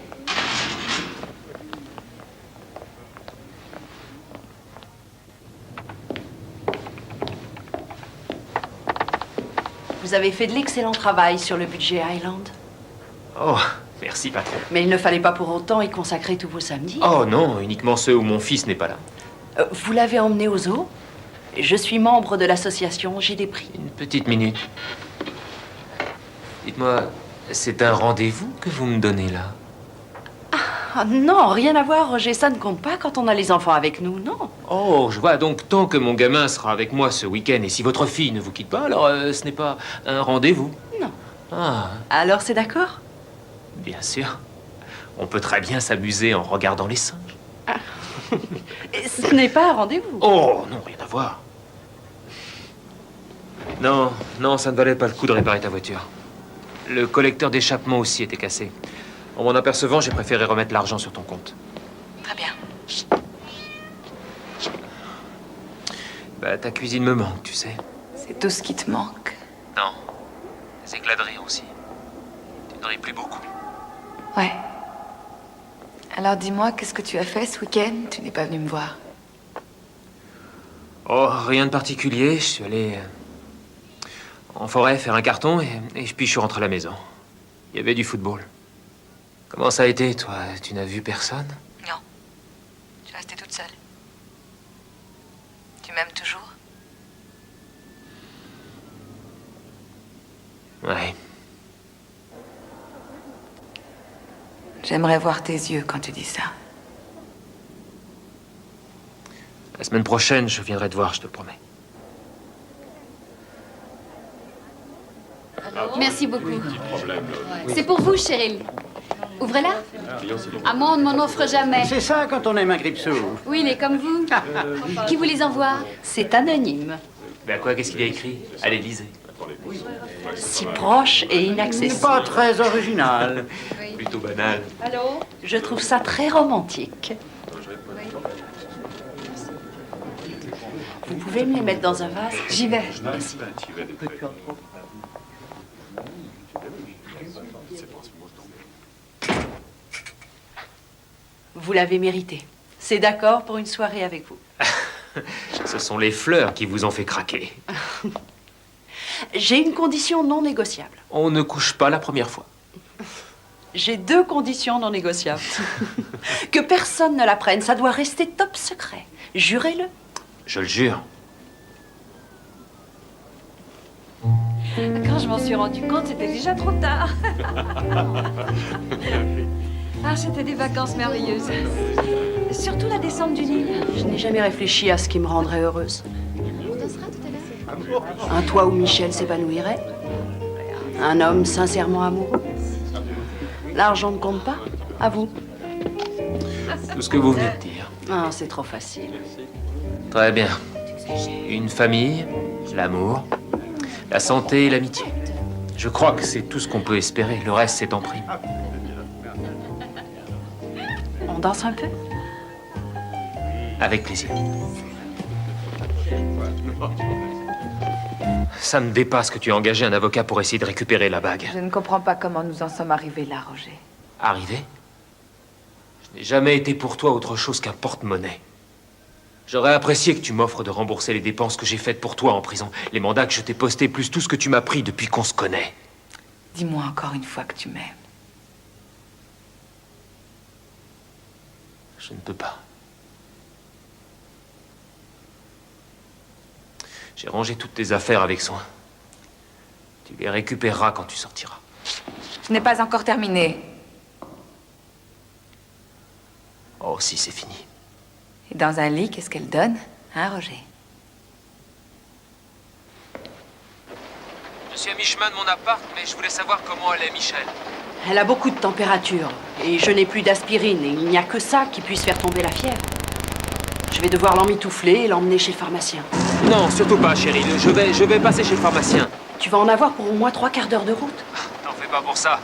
Vous avez fait de l'excellent travail sur le budget Highland. Oh, merci, patron. Mais il ne fallait pas pour autant y consacrer tous vos samedis. Oh non, uniquement ceux où mon fils n'est pas là. Vous l'avez emmené au zoo? Je suis membre de l'association J'ai des prix. Une petite minute. Dites-moi, c'est un rendez-vous que vous me donnez là? Ah non, rien à voir, Roger. Ça ne compte pas quand on a les enfants avec nous, non. Oh, je vois. Donc, tant que mon gamin sera avec moi ce week-end, et si votre fille ne vous quitte pas, alors ce n'est pas un rendez-vous? Non. Ah, Alors c'est d'accord? bien sûr. On peut très bien s'amuser en regardant les singes. Et ce n'est pas un rendez-vous. Oh, non, rien à voir. Non, non, ça ne valait pas le coup de réparer ta voiture. Le collecteur d'échappement aussi était cassé. En m'en apercevant, j'ai préféré remettre l'argent sur ton compte. Très bien. Bah, ta cuisine me manque, tu sais. C'est tout ce qui te manque. Non. Les éclats de rire aussi. Tu ne ris plus beaucoup. Ouais. Alors dis-moi, qu'est-ce que tu as fait ce week-end? Tu n'es pas venu me voir. Oh, rien de particulier. Je suis allé en forêt faire un carton et puis je suis rentré à la maison. Il y avait du football. Comment ça a été, toi? Tu n'as vu personne? Non. Je suis restée toute seule. Tu m'aimes toujours? Ouais. J'aimerais voir tes yeux quand tu dis ça. La semaine prochaine, je viendrai te voir, je te le promets. Merci beaucoup. C'est pour vous, Cheryl. Ouvrez-la. À moi, on ne m'en offre jamais. C'est ça quand on aime un gripsou. Oui, il est comme vous. Qui vous les envoie? C'est anonyme. Mais à quoi? Qu'est-ce qu'il y a écrit? Allez, lisez. Si proche et inaccessible. Pas très original. Plutôt banal. Allô? Je trouve ça très romantique. Vous pouvez me les mettre dans un vase? J'y vais. Merci. Vous l'avez mérité. C'est d'accord pour une soirée avec vous. Ce sont les fleurs qui vous ont fait craquer. J'ai une condition non négociable. On ne couche pas la première fois. J'ai 2 conditions non négociables. Que personne ne la prenne, ça doit rester top secret. Jurez-le. Je le jure. Quand je m'en suis rendu compte, c'était déjà trop tard. Ah, c'était des vacances merveilleuses. Surtout la descente du Nil. Je n'ai jamais réfléchi à ce qui me rendrait heureuse. Un toit où Michel s'épanouirait. Un homme sincèrement amoureux. L'argent ne compte pas? À vous. Tout ce que vous venez de dire. Ah, c'est trop facile. Très bien. Une famille, l'amour, la santé et l'amitié. Je crois que c'est tout ce qu'on peut espérer. Le reste, c'est en prime. On danse un peu? Avec plaisir. Ça me dépasse que tu aies engagé un avocat pour essayer de récupérer la bague. Je ne comprends pas comment nous en sommes arrivés là, Roger. Arrivé? Je n'ai jamais été pour toi autre chose qu'un porte-monnaie. J'aurais apprécié que tu m'offres de rembourser les dépenses que j'ai faites pour toi en prison. Les mandats que je t'ai postés, plus tout ce que tu m'as pris depuis qu'on se connaît. Dis-moi encore une fois que tu m'aimes. Je ne peux pas. J'ai rangé toutes tes affaires avec soin. Tu les récupéreras quand tu sortiras. Je n'ai pas encore terminé. Oh, si, c'est fini. Et dans un lit, qu'est-ce qu'elle donne? Hein, Roger? Je suis à mi-chemin de mon appart, mais je voulais savoir comment allait Michel. Elle a beaucoup de température. Et je n'ai plus d'aspirine. Et il n'y a que ça qui puisse faire tomber la fièvre. Je vais devoir l'emmitoufler et l'emmener chez le pharmacien. Non, surtout pas, chérie. Je vais passer chez le pharmacien. Tu vas en avoir pour au moins 3/4 d'heure de route. T'en fais pas pour ça.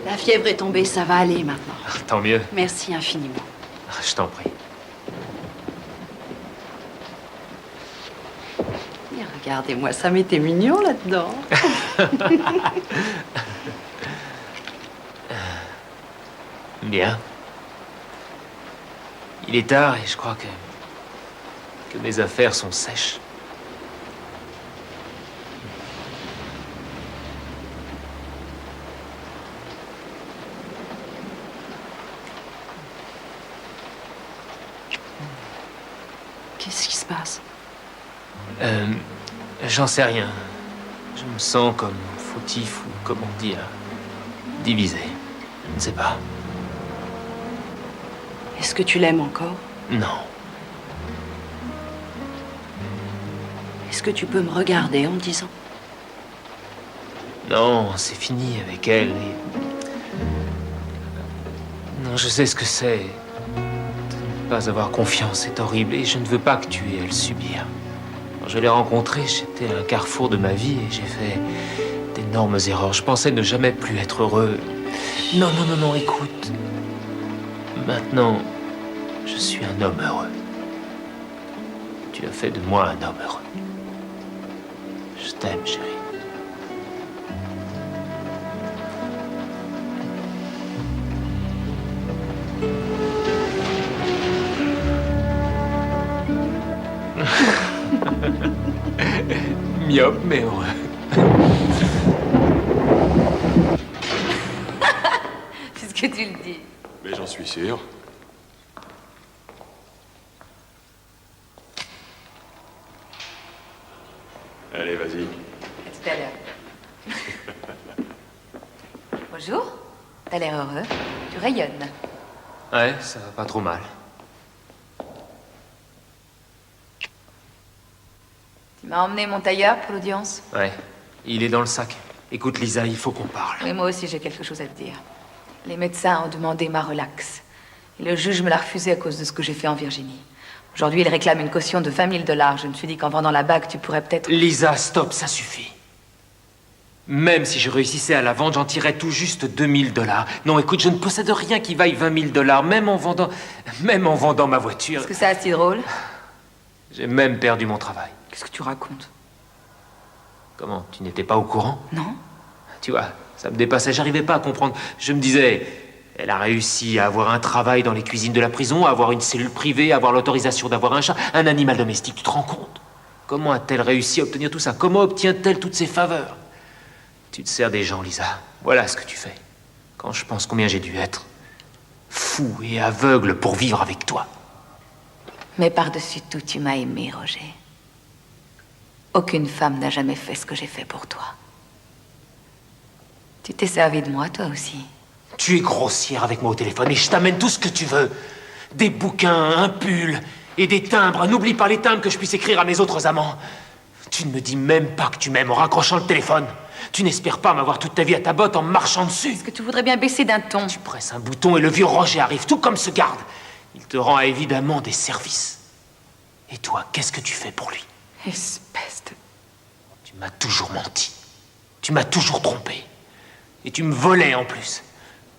La fièvre est tombée, ça va aller maintenant. Tant mieux. Merci infiniment. Je t'en prie. Et regardez-moi, ça m'était mignon là-dedans. Bien. Il est tard et je crois que mes affaires sont sèches. Qu'est-ce qui se passe? J'en sais rien. Je me sens comme fautif ou, comment dire, divisé. Je ne sais pas. Est-ce que tu l'aimes encore? Non. Est-ce que tu peux me regarder en me disant? Non, c'est fini avec elle et... Non, je sais ce que c'est. De ne pas avoir confiance, c'est horrible et je ne veux pas que tu aies à le subir. Quand je l'ai rencontrée, j'étais à un carrefour de ma vie et j'ai fait d'énormes erreurs. Je pensais ne jamais plus être heureux. Non, non, non, non, écoute. Maintenant, je suis un homme heureux. Tu as fait de moi un homme heureux. Je t'aime, chérie. Myope, mais heureux. Puisque tu le dis. Mais j'en suis sûr. Allez, vas-y. À tout à l'heure. Bonjour. T'as l'air heureux. Tu rayonnes. Ouais, ça va pas trop mal. Tu m'as emmené mon tailleur pour l'audience? Ouais, il est dans le sac. Écoute, Lisa, il faut qu'on parle. Oui, moi aussi, j'ai quelque chose à te dire. Les médecins ont demandé ma relaxe. Et le juge me l'a refusé à cause de ce que j'ai fait en Virginie. Aujourd'hui, il réclame une caution de 20 000 $. Je me suis dit qu'en vendant la bague, tu pourrais peut-être... Lisa, stop, ça suffit. Même si je réussissais à la vendre, j'en tirerais tout juste 2 000 $. Non, écoute, je ne possède rien qui vaille 20 000 $, même en vendant ma voiture. Est-ce que ça, c'est si drôle? J'ai même perdu mon travail. Qu'est-ce que tu racontes? Comment? Tu n'étais pas au courant? Non. Tu vois, ça me dépassait, j'arrivais pas à comprendre. Je me disais, elle a réussi à avoir un travail dans les cuisines de la prison, à avoir une cellule privée, à avoir l'autorisation d'avoir un chat, un animal domestique, tu te rends compte? Comment a-t-elle réussi à obtenir tout ça? Comment obtient-elle toutes ces faveurs? Tu te sers des gens, Lisa. Voilà ce que tu fais. Quand je pense combien j'ai dû être fou et aveugle pour vivre avec toi. Mais par-dessus tout, tu m'as aimé, Roger. Aucune femme n'a jamais fait ce que j'ai fait pour toi. Tu t'es servi de moi, toi aussi. Tu es grossière avec moi au téléphone et je t'amène tout ce que tu veux. Des bouquins, un pull et des timbres. N'oublie pas les timbres que je puisse écrire à mes autres amants. Tu ne me dis même pas que tu m'aimes en raccrochant le téléphone. Tu n'espères pas m'avoir toute ta vie à ta botte en marchant dessus. Est-ce que tu voudrais bien baisser d'un ton? Tu presses un bouton et le vieux Roger arrive, tout comme ce garde. Il te rend évidemment des services. Et toi, qu'est-ce que tu fais pour lui? Espèce de... Tu m'as toujours menti. Tu m'as toujours trompé. Et tu me volais en plus.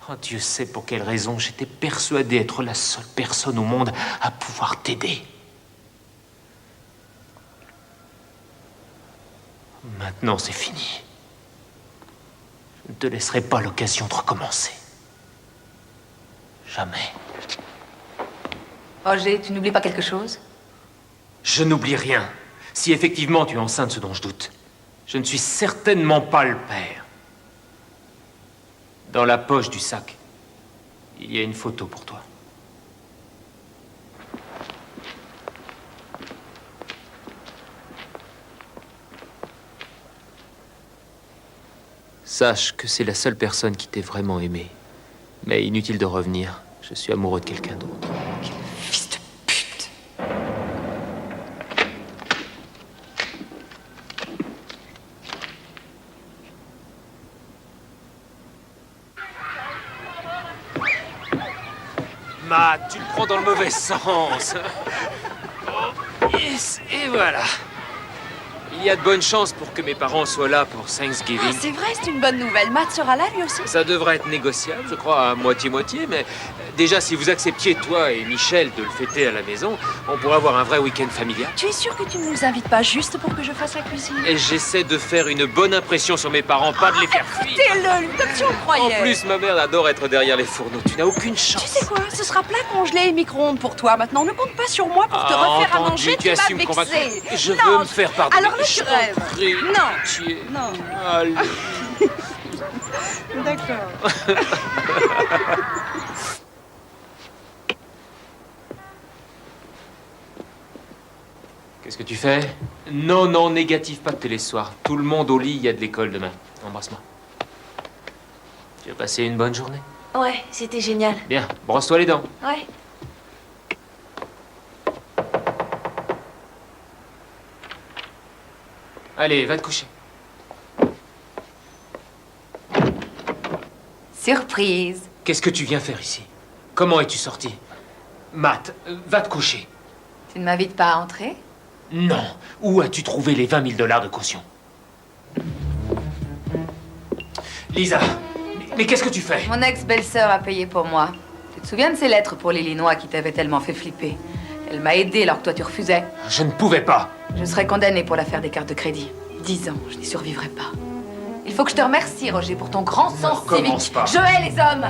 Oh, Dieu sait pour quelle raison j'étais persuadé être la seule personne au monde à pouvoir t'aider. Maintenant, c'est fini. Je ne te laisserai pas l'occasion de recommencer. Jamais. Roger, tu n'oublies pas quelque chose? Je n'oublie rien. Si effectivement tu es enceinte de ce dont je doute, je ne suis certainement pas le père. Dans la poche du sac, il y a une photo pour toi. Sache que c'est la seule personne qui t'ait vraiment aimé. Mais inutile de revenir, je suis amoureux de quelqu'un d'autre. Fils de pute! Matt, tu le prends dans le mauvais sens. Oh, yes, et voilà. Il y a de bonnes chances pour que mes parents soient là pour Thanksgiving. Ah, c'est vrai, c'est une bonne nouvelle. Matt sera là, lui aussi. Ça devrait être négociable, je crois, à moitié-moitié, mais déjà, si vous acceptiez, toi et Michel, de le fêter à la maison, on pourrait avoir un vrai week-end familial. Tu es sûr que tu ne nous invites pas juste pour que je fasse la cuisine? Et j'essaie de faire une bonne impression sur mes parents, pas de les faire fuir. Écoutez-le, comme si on croyait. En plus, ma mère adore être derrière les fourneaux. Tu n'as aucune chance. Tu sais quoi? Ce sera plat congelé et micro-ondes pour toi. Maintenant, ne compte pas sur moi pour te refaire à entendu, manger. tu assumes vas convaincre. vexer. Je Non. veux me faire pardonner. Alors là, tu rêves. Non. Non. Allez. D'accord. Qu'est-ce que tu fais? Non, non, négatif, pas de télé ce soir. Tout le monde au lit, il y a de l'école demain. Embrasse-moi. Tu as passé une bonne journée? Ouais, c'était génial. Bien, brosse-toi les dents. Ouais. Allez, va te coucher. Surprise! Qu'est-ce que tu viens faire ici? Comment es-tu sorti? Matt, va te coucher. Tu ne m'invites pas à entrer? Non. Où as-tu trouvé les 20 000 $ de caution? Lisa, mais qu'est-ce que tu fais? Mon ex-belle-sœur a payé pour moi. Tu te souviens de ces lettres pour l'Illinois qui t'avaient tellement fait flipper? Elle m'a aidé alors que toi tu refusais. Je ne pouvais pas. Je serai condamnée pour l'affaire des cartes de crédit. 10 ans, je n'y survivrai pas. Il faut que je te remercie, Roger, pour ton grand sens recommence civique. pas. Je hais les hommes!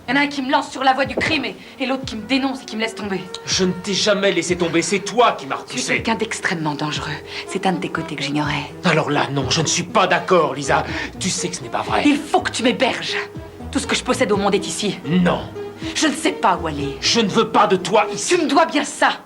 Il y en a un qui me lance sur la voie du crime et l'autre qui me dénonce et qui me laisse tomber. Je ne t'ai jamais laissé tomber, c'est toi qui m'as Tu es repoussé. quelqu'un d'extrêmement dangereux. C'est un de tes côtés que j'ignorais. Alors là, non, je ne suis pas d'accord, Lisa. Tu sais que ce n'est pas vrai. Il faut que tu m'héberges. Tout ce que je possède au monde est ici. Non. Je ne sais pas où aller. Je ne veux pas de toi ici. Tu me dois bien ça.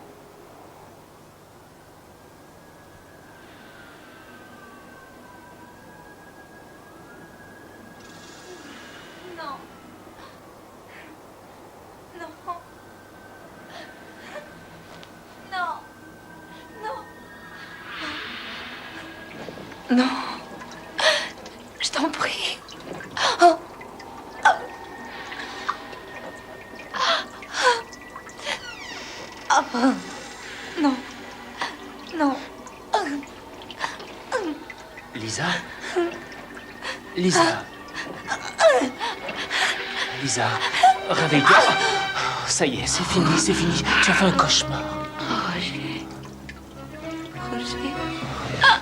Non. Je t'en prie. Oh. Oh. Non. Non. Lisa? Lisa? Lisa, réveille-toi. Ça y est, c'est fini, c'est fini. Tu as fait un cauchemar. Roger. Roger. Ah.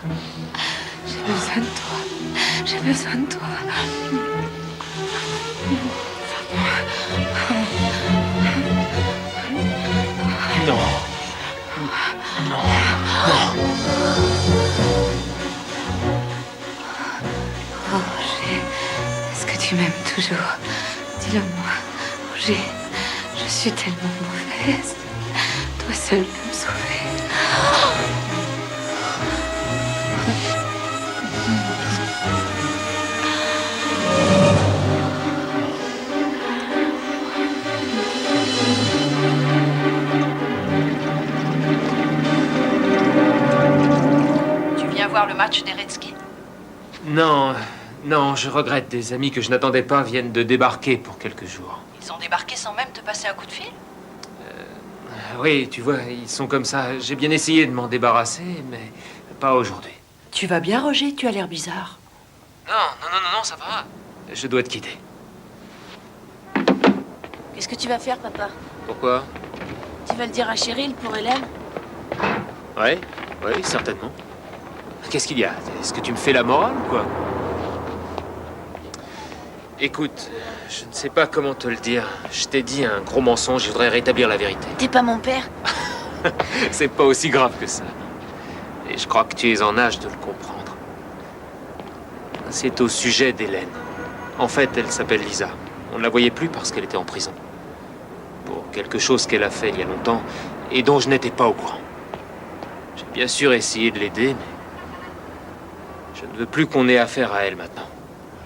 J'ai besoin de toi. J'ai besoin de toi. Non. Non. Non. Roger, est-ce que tu m'aimes toujours? Dis-le-moi. Roger, je suis tellement mauvaise. Toi seul peux me sauver. Tu viens voir le match des Redskins? Non, non, je regrette. Des amis que je n'attendais pas viennent de débarquer pour quelques jours. Ils ont débarqué sans même te passer un coup de fil? Oui, tu vois, ils sont comme ça. J'ai bien essayé de m'en débarrasser, mais pas aujourd'hui. Tu vas bien, Roger? Tu as l'air bizarre. Non, non, non, non, non, ça va. Je dois te quitter. Qu'est-ce que tu vas faire, papa? Pourquoi? Tu vas le dire à Cheryl pour Hélène? Oui, oui, certainement. Qu'est-ce qu'il y a? Est-ce que tu me fais la morale ou quoi? Écoute, je ne sais pas comment te le dire. Je t'ai dit un gros mensonge, je voudrais rétablir la vérité. T'es pas mon père? C'est pas aussi grave que ça. Et je crois que tu es en âge de le comprendre. C'est au sujet d'Hélène. En fait, elle s'appelle Lisa. On ne la voyait plus parce qu'elle était en prison. Pour quelque chose qu'elle a fait il y a longtemps et dont je n'étais pas au courant. J'ai bien sûr essayé de l'aider, mais je ne veux plus qu'on ait affaire à elle maintenant.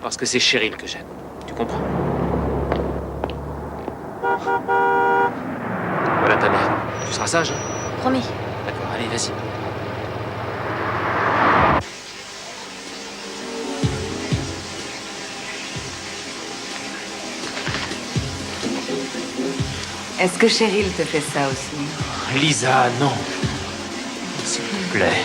Parce que c'est Cheryl que j'aime. Tu comprends? Voilà ta mère. Tu seras sage, hein? Promis. D'accord, allez, vas-y. Est-ce que Cheryl te fait ça aussi? Lisa, non. S'il te plaît.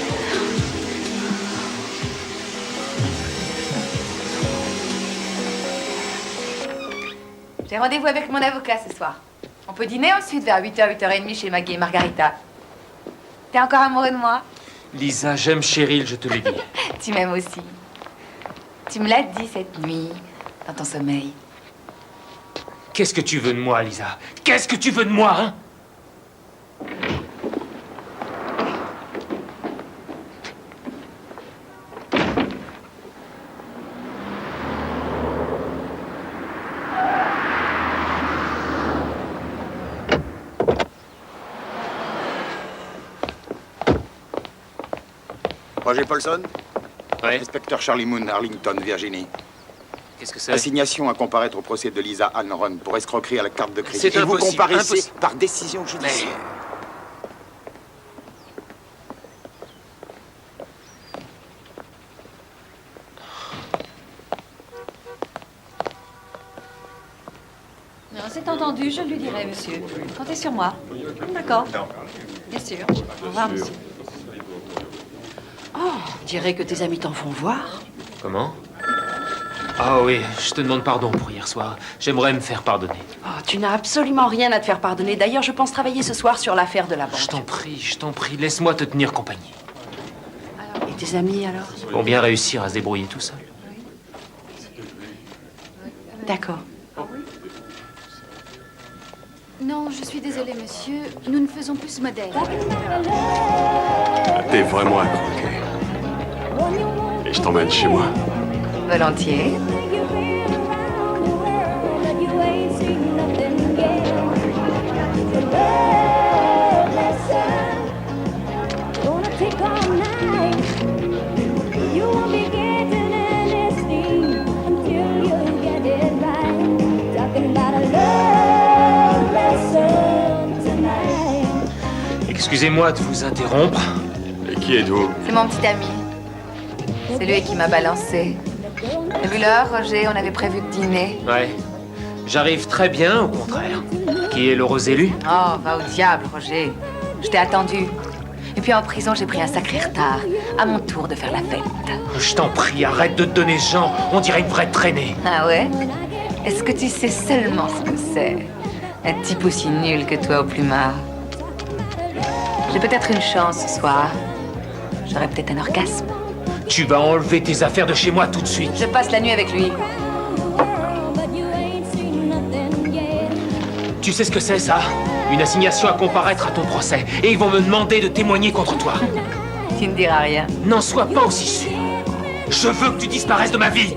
J'ai rendez-vous avec mon avocat ce soir. On peut dîner ensuite vers 8h, 8h30 chez Maggie et Margarita. T'es encore amoureux de moi? Lisa, j'aime Cheryl, je te l'ai dit. Tu m'aimes aussi. Tu me l'as dit cette nuit, dans ton sommeil. Qu'est-ce que tu veux de moi, Lisa? Qu'est-ce que tu veux de moi, hein? Roger Paulson? Ouais. Inspecteur Charlie Moon, Arlington, Virginie. Qu'est-ce que c'est? Assignation à comparaître au procès de Lisa Ann Ron pour escroquerie à la carte de crédit. C'est Et vous impossible, comparaissez impossible. par décision judiciaire. Non, c'est entendu, je lui dirai, monsieur. Comptez sur moi. D'accord. Bien sûr. Au revoir, monsieur. Oh, on dirait que tes amis t'en font voir. Comment? Ah oui, je te demande pardon pour hier soir. J'aimerais me faire pardonner. Oh, tu n'as absolument rien à te faire pardonner. D'ailleurs, je pense travailler ce soir sur l'affaire de la banque. Je t'en prie, laisse-moi te tenir compagnie. Et tes amis, alors? Ils vont bien réussir à se débrouiller tout seuls. D'accord. Non, je suis désolée, monsieur. Nous ne faisons plus ce modèle. T'es vraiment à croquer. Et je t'emmène chez moi. Volontiers. Excusez-moi de vous interrompre. Et qui êtes-vous? C'est mon petit ami. C'est lui qui m'a balancé. T'as vu l'heure, Roger? On avait prévu de dîner. Ouais. J'arrive très bien, au contraire. Qui est l'heureux élu? Oh, va au diable, Roger. Je t'ai attendu. Et puis en prison, j'ai pris un sacré retard. À mon tour de faire la fête. Je t'en prie, arrête de te donner ce genre. On dirait une vraie traînée. Ah ouais? Est-ce que tu sais seulement ce que c'est? Un type aussi nul que toi au plumard. J'ai peut-être une chance ce soir. J'aurai peut-être un orgasme. Tu vas enlever tes affaires de chez moi tout de suite. Je passe la nuit avec lui. Tu sais ce que c'est, ça? Une assignation à comparaître à ton procès. Et ils vont me demander de témoigner contre toi. Tu ne diras rien. N'en sois pas aussi sûr. Je veux que tu disparaisses de ma vie.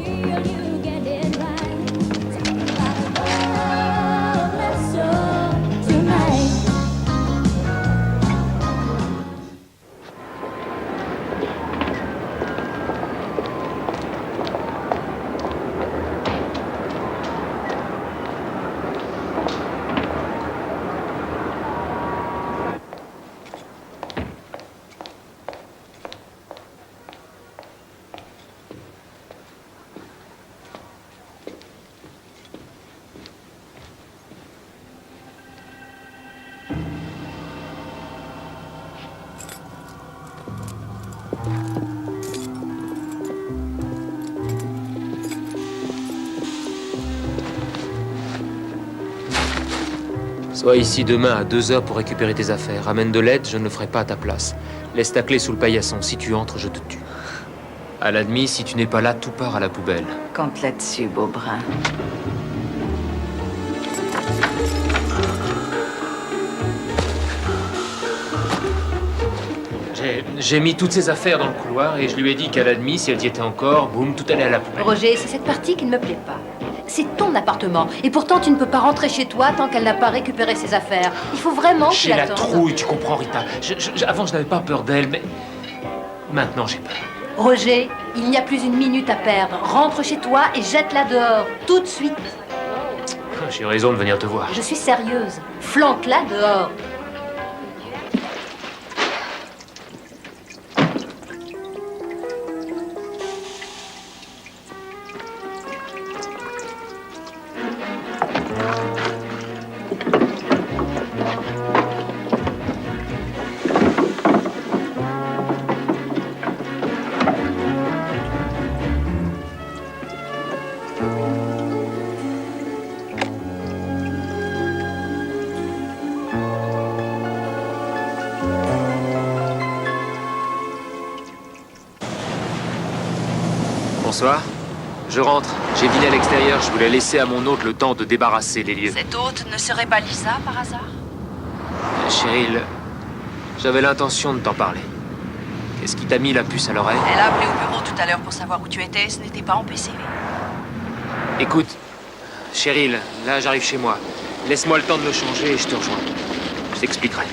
Sois ici demain à 2h pour récupérer tes affaires. Amène de l'aide, je ne le ferai pas à ta place. Laisse ta clé sous le paillasson. Si tu entres, je te tue. À l'admis, si tu n'es pas là, tout part à la poubelle. Compte là-dessus, beau brun. J'ai mis toutes ses affaires dans le couloir et je lui ai dit qu'à l'admis, si elle y était encore, boum, tout allait à la poubelle. Roger, c'est cette partie qui ne me plaît pas. C'est ton appartement. Et pourtant, tu ne peux pas rentrer chez toi tant qu'elle n'a pas récupéré ses affaires. Il faut vraiment que tu J'ai la l'attendes. trouille, tu comprends, Rita. Avant, je n'avais pas peur d'elle, mais maintenant, j'ai peur. Roger, il n'y a plus une minute à perdre. Rentre chez toi et jette-la dehors, tout de suite. J'ai raison de venir te voir. Je suis sérieuse. Flanque-la dehors. Bonsoir. Je rentre. J'ai dîné à l'extérieur. Je voulais laisser à mon hôte le temps de débarrasser les lieux. Cette hôte ne serait pas Lisa, par hasard? Cheryl, j'avais l'intention de t'en parler. Qu'est-ce qui t'a mis la puce à l'oreille? Elle a appelé au bureau tout à l'heure pour savoir où tu étais. Ce n'était pas en PCV. Écoute, Cheryl, là j'arrive chez moi. Laisse-moi le temps de me changer et je te rejoins. Je t'expliquerai.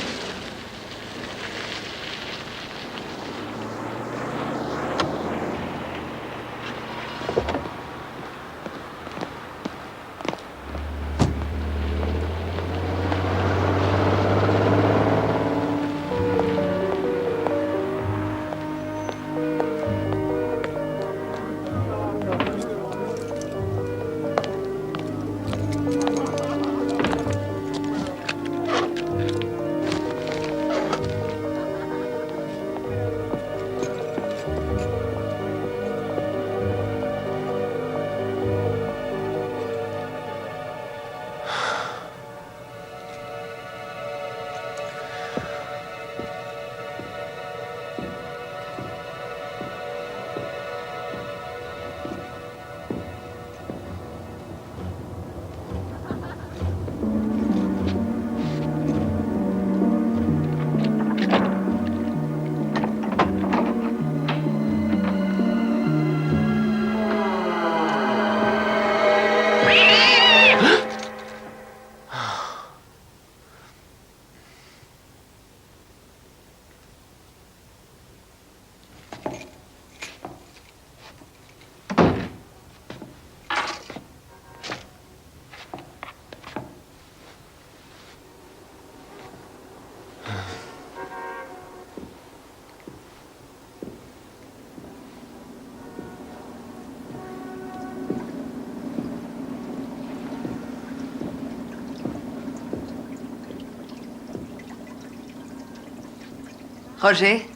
Roger?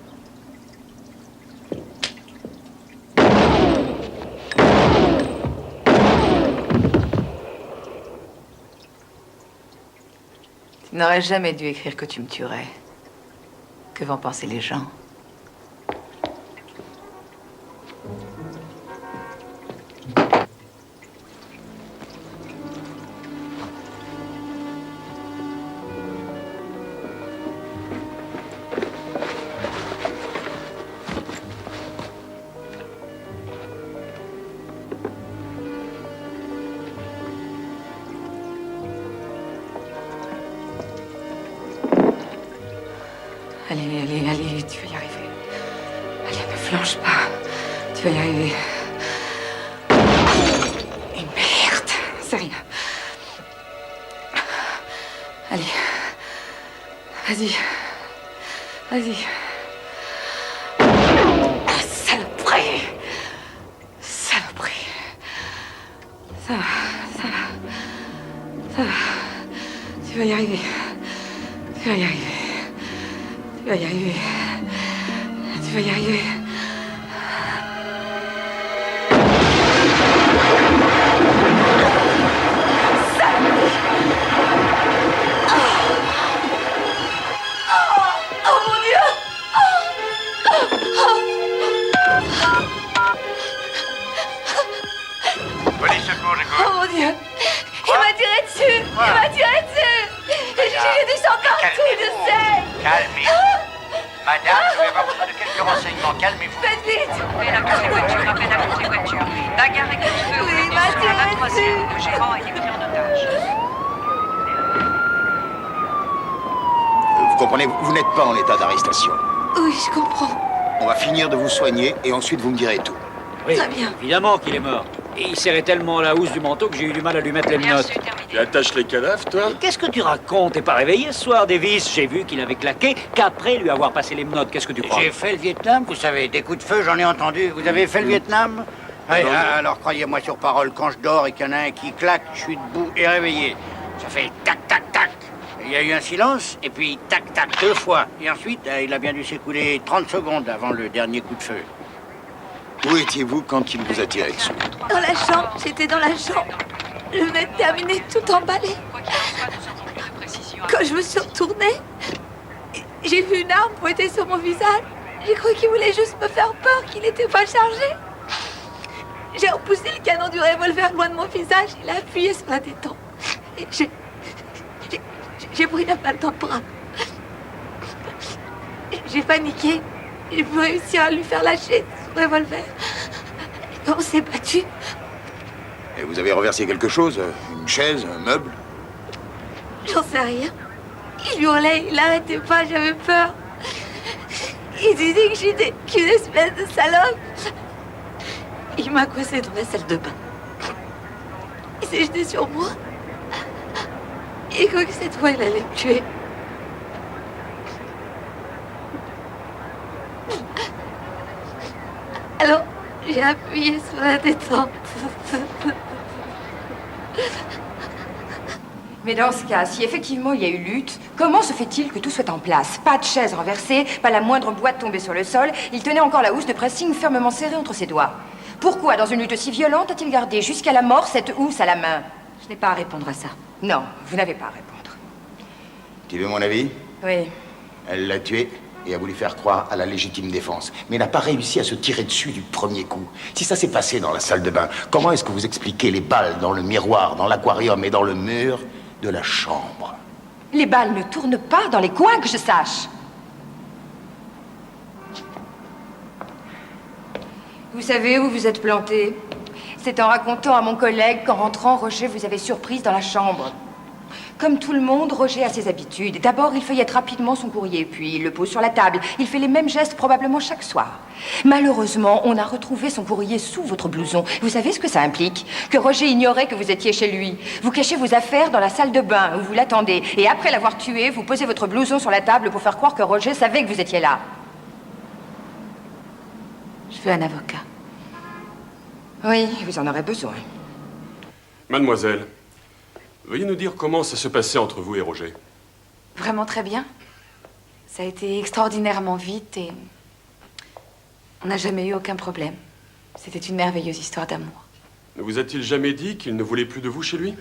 Tu n'aurais jamais dû écrire que tu me tuerais. Que vont penser les gens? Allez, tu vas y arriver. Allez, ne flanche pas. Tu vas y arriver. Et merde, c'est rien. Allez. Vas-y. Vas-y. Ah, saloperie. Saloperie. Ça va. Tu vas y arriver. Tu vas y arriver. Tu vas y arriver. Tu vas y arriver. Oh mon Dieu! Police, secours, j'écoute. Oh mon Dieu! Il m'a tiré dessus! Il m'a tiré dessus! J'ai du sang partout, je sais! Calmez-vous. Madame, je vais avoir besoin de quelques renseignements. Calmez-vous. Faites vite! Appel à toutes les voitures. Bagarre et coup de feu. Oui, il m'a tiré dessus! Le gérant a été pris en otage. Vous comprenez, vous n'êtes pas en état d'arrestation. Oui, je comprends. On va finir de vous soigner et ensuite vous me direz tout. Oui, Très bien. évidemment qu'il est mort. Et il serrait tellement la housse du manteau que j'ai eu du mal à lui mettre les menottes. Tu attaches les cadavres, toi? Qu'est-ce que tu racontes? T'es pas réveillé ce soir, Davis? J'ai vu qu'il avait claqué qu'après lui avoir passé les menottes. Qu'est-ce que tu crois? J'ai fait le Vietnam, vous savez, des coups de feu, j'en ai entendu. Vous avez fait le Vietnam? Oui, alors croyez-moi sur parole, quand je dors et qu'il y en a un qui claque, je suis debout et réveillé. Ça fait tac, tac, tac. Il y a eu un silence, et puis tac, tac, 2 fois. Et ensuite, il a bien dû s'écouler 30 secondes avant le dernier coup de feu. Où étiez-vous quand il vous a tiré dessus? Dans la chambre, j'étais dans la chambre. Je venais de terminer tout emballé. Quand je me suis retournée, j'ai vu une arme pointée sur mon visage. J'ai cru qu'il voulait juste me faire peur, qu'il n'était pas chargé. J'ai repoussé le canon du revolver loin de mon visage. Il a appuyé sur la détente. Et j'ai pris la balle dans le bras. J'ai paniqué. J'ai pu réussir à lui faire lâcher son revolver. Et on s'est battu. Et vous avez renversé quelque chose? Une chaise, un meuble? J'en sais rien. Il hurlait, il n'arrêtait pas, j'avais peur. Il disait que j'étais qu'une espèce de salope. Il m'a coincé dans la salle de bain. Il s'est jeté sur moi. Il croit que cette fois, il allait me tuer. Alors, j'ai appuyé sur la détente. Mais dans ce cas, si effectivement il y a eu lutte, comment se fait-il que tout soit en place? Pas de chaise renversée, pas la moindre boîte tombée sur le sol. Il tenait encore la housse de pressing fermement serrée entre ses doigts. Pourquoi, dans une lutte aussi violente, a-t-il gardé jusqu'à la mort cette housse à la main? Je n'ai pas à répondre à ça. Non, vous n'avez pas à répondre. Tu veux mon avis? Oui. Elle l'a tué et a voulu faire croire à la légitime défense, mais n'a pas réussi à se tirer dessus du premier coup. Si ça s'est passé dans la salle de bain, comment est-ce que vous expliquez les balles dans le miroir, dans l'aquarium et dans le mur de la chambre? Les balles ne tournent pas dans les coins, que je sache. Vous savez où vous êtes planté? C'est en racontant à mon collègue qu'en rentrant, Roger vous avait surprise dans la chambre. Comme tout le monde, Roger a ses habitudes. D'abord, il feuillette rapidement son courrier, puis il le pose sur la table. Il fait les mêmes gestes probablement chaque soir. Malheureusement, on a retrouvé son courrier sous votre blouson. Vous savez ce que ça implique? Que Roger ignorait que vous étiez chez lui. Vous cachez vos affaires dans la salle de bain où vous l'attendez. Et après l'avoir tué, vous posez votre blouson sur la table pour faire croire que Roger savait que vous étiez là. Je veux un avocat. Oui, vous en aurez besoin. Mademoiselle, veuillez nous dire comment ça se passait entre vous et Roger. Vraiment très bien. Ça a été extraordinairement vite et on n'a jamais eu aucun problème. C'était une merveilleuse histoire d'amour. Ne vous a-t-il jamais dit qu'il ne voulait plus de vous chez lui?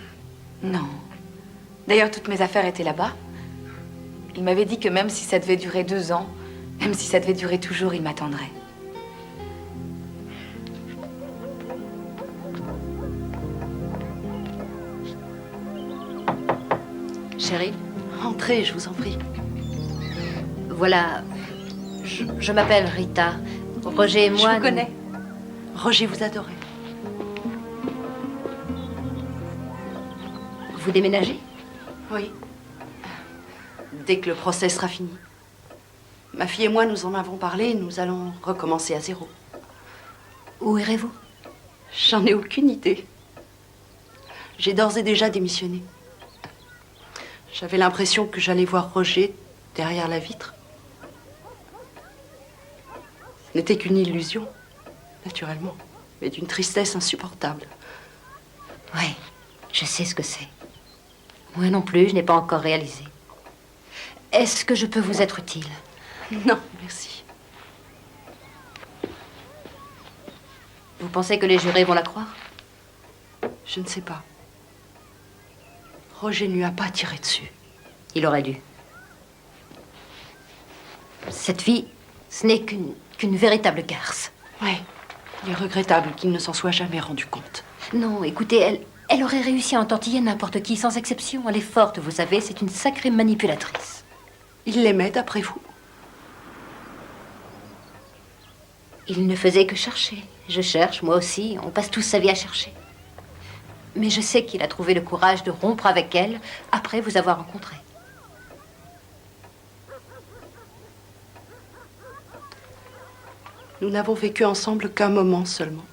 Non. D'ailleurs, toutes mes affaires étaient là-bas. Il m'avait dit que même si ça devait durer 2 ans, même si ça devait durer toujours, il m'attendrait. Chérie, Entrez, je vous en prie. voilà. Je m'appelle Rita. Roger et moi. Je vous nous- connais. Roger vous adorait. Vous déménagez? Oui. Dès que le procès sera fini. Ma fille et moi, nous en avons parlé, nous allons recommencer à zéro. Où irez-vous? J'en ai aucune idée. J'ai d'ores et déjà démissionné. J'avais l'impression que j'allais voir Roger derrière la vitre. Ce n'était qu'une illusion, naturellement, mais d'une tristesse insupportable. Oui, je sais ce que c'est. Moi non plus, je n'ai pas encore réalisé. Est-ce que je peux vous être utile? Non, merci. Vous pensez que les jurés vont la croire? Je ne sais pas. Roger ne lui a pas tiré dessus. Il aurait dû. Cette fille, ce n'est qu'une véritable garce. Oui, il est regrettable qu'il ne s'en soit jamais rendu compte. Non, écoutez, elle aurait réussi à entortiller n'importe qui, sans exception. Elle est forte, vous savez, c'est une sacrée manipulatrice. Il l'aimait, d'après vous? Il ne faisait que chercher. Je cherche, moi aussi. On passe tous sa vie à chercher. Mais je sais qu'il a trouvé le courage de rompre avec elle après vous avoir rencontré. Nous n'avons vécu ensemble qu'un moment seulement.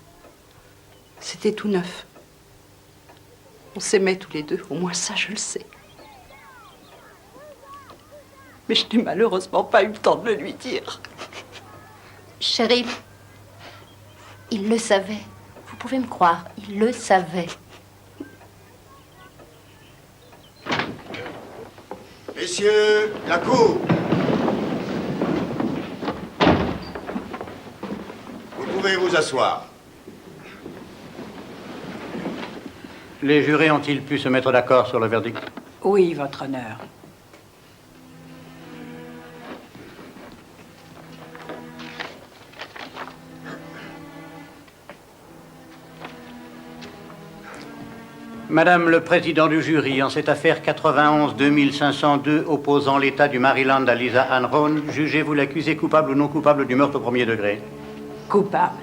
C'était tout neuf. On s'aimait tous les deux, au moins ça je le sais. Mais je n'ai malheureusement pas eu le temps de le lui dire. Chérie, il le savait. Vous pouvez me croire, il le savait. Messieurs, la cour. Vous pouvez vous asseoir. Les jurés ont-ils pu se mettre d'accord sur le verdict? Oui, votre honneur. Madame le président du jury, en cette affaire 91-2502 opposant l'État du Maryland à Lisa Ann Rohn, jugez-vous l'accusé coupable ou non coupable du meurtre au premier degré? Coupable.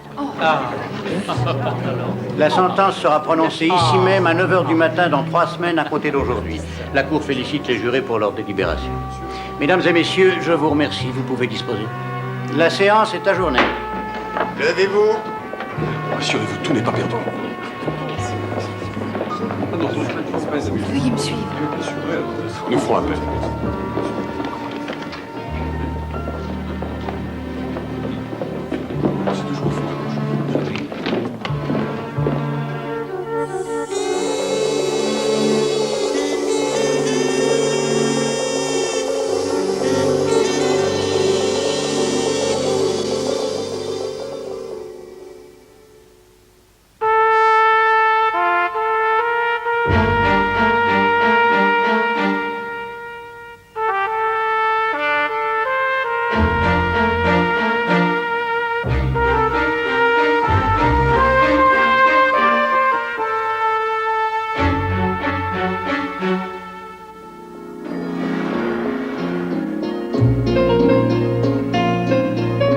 La sentence sera prononcée ici même à 9h du matin dans 3 semaines à compter d'aujourd'hui. La Cour félicite les jurés pour leur délibération. Mesdames et messieurs, je vous remercie. Vous pouvez disposer. La séance est ajournée. Levez-vous. Rassurez-vous, tout n'est pas perdu. Veuillez me suivre. Nous ferons appel.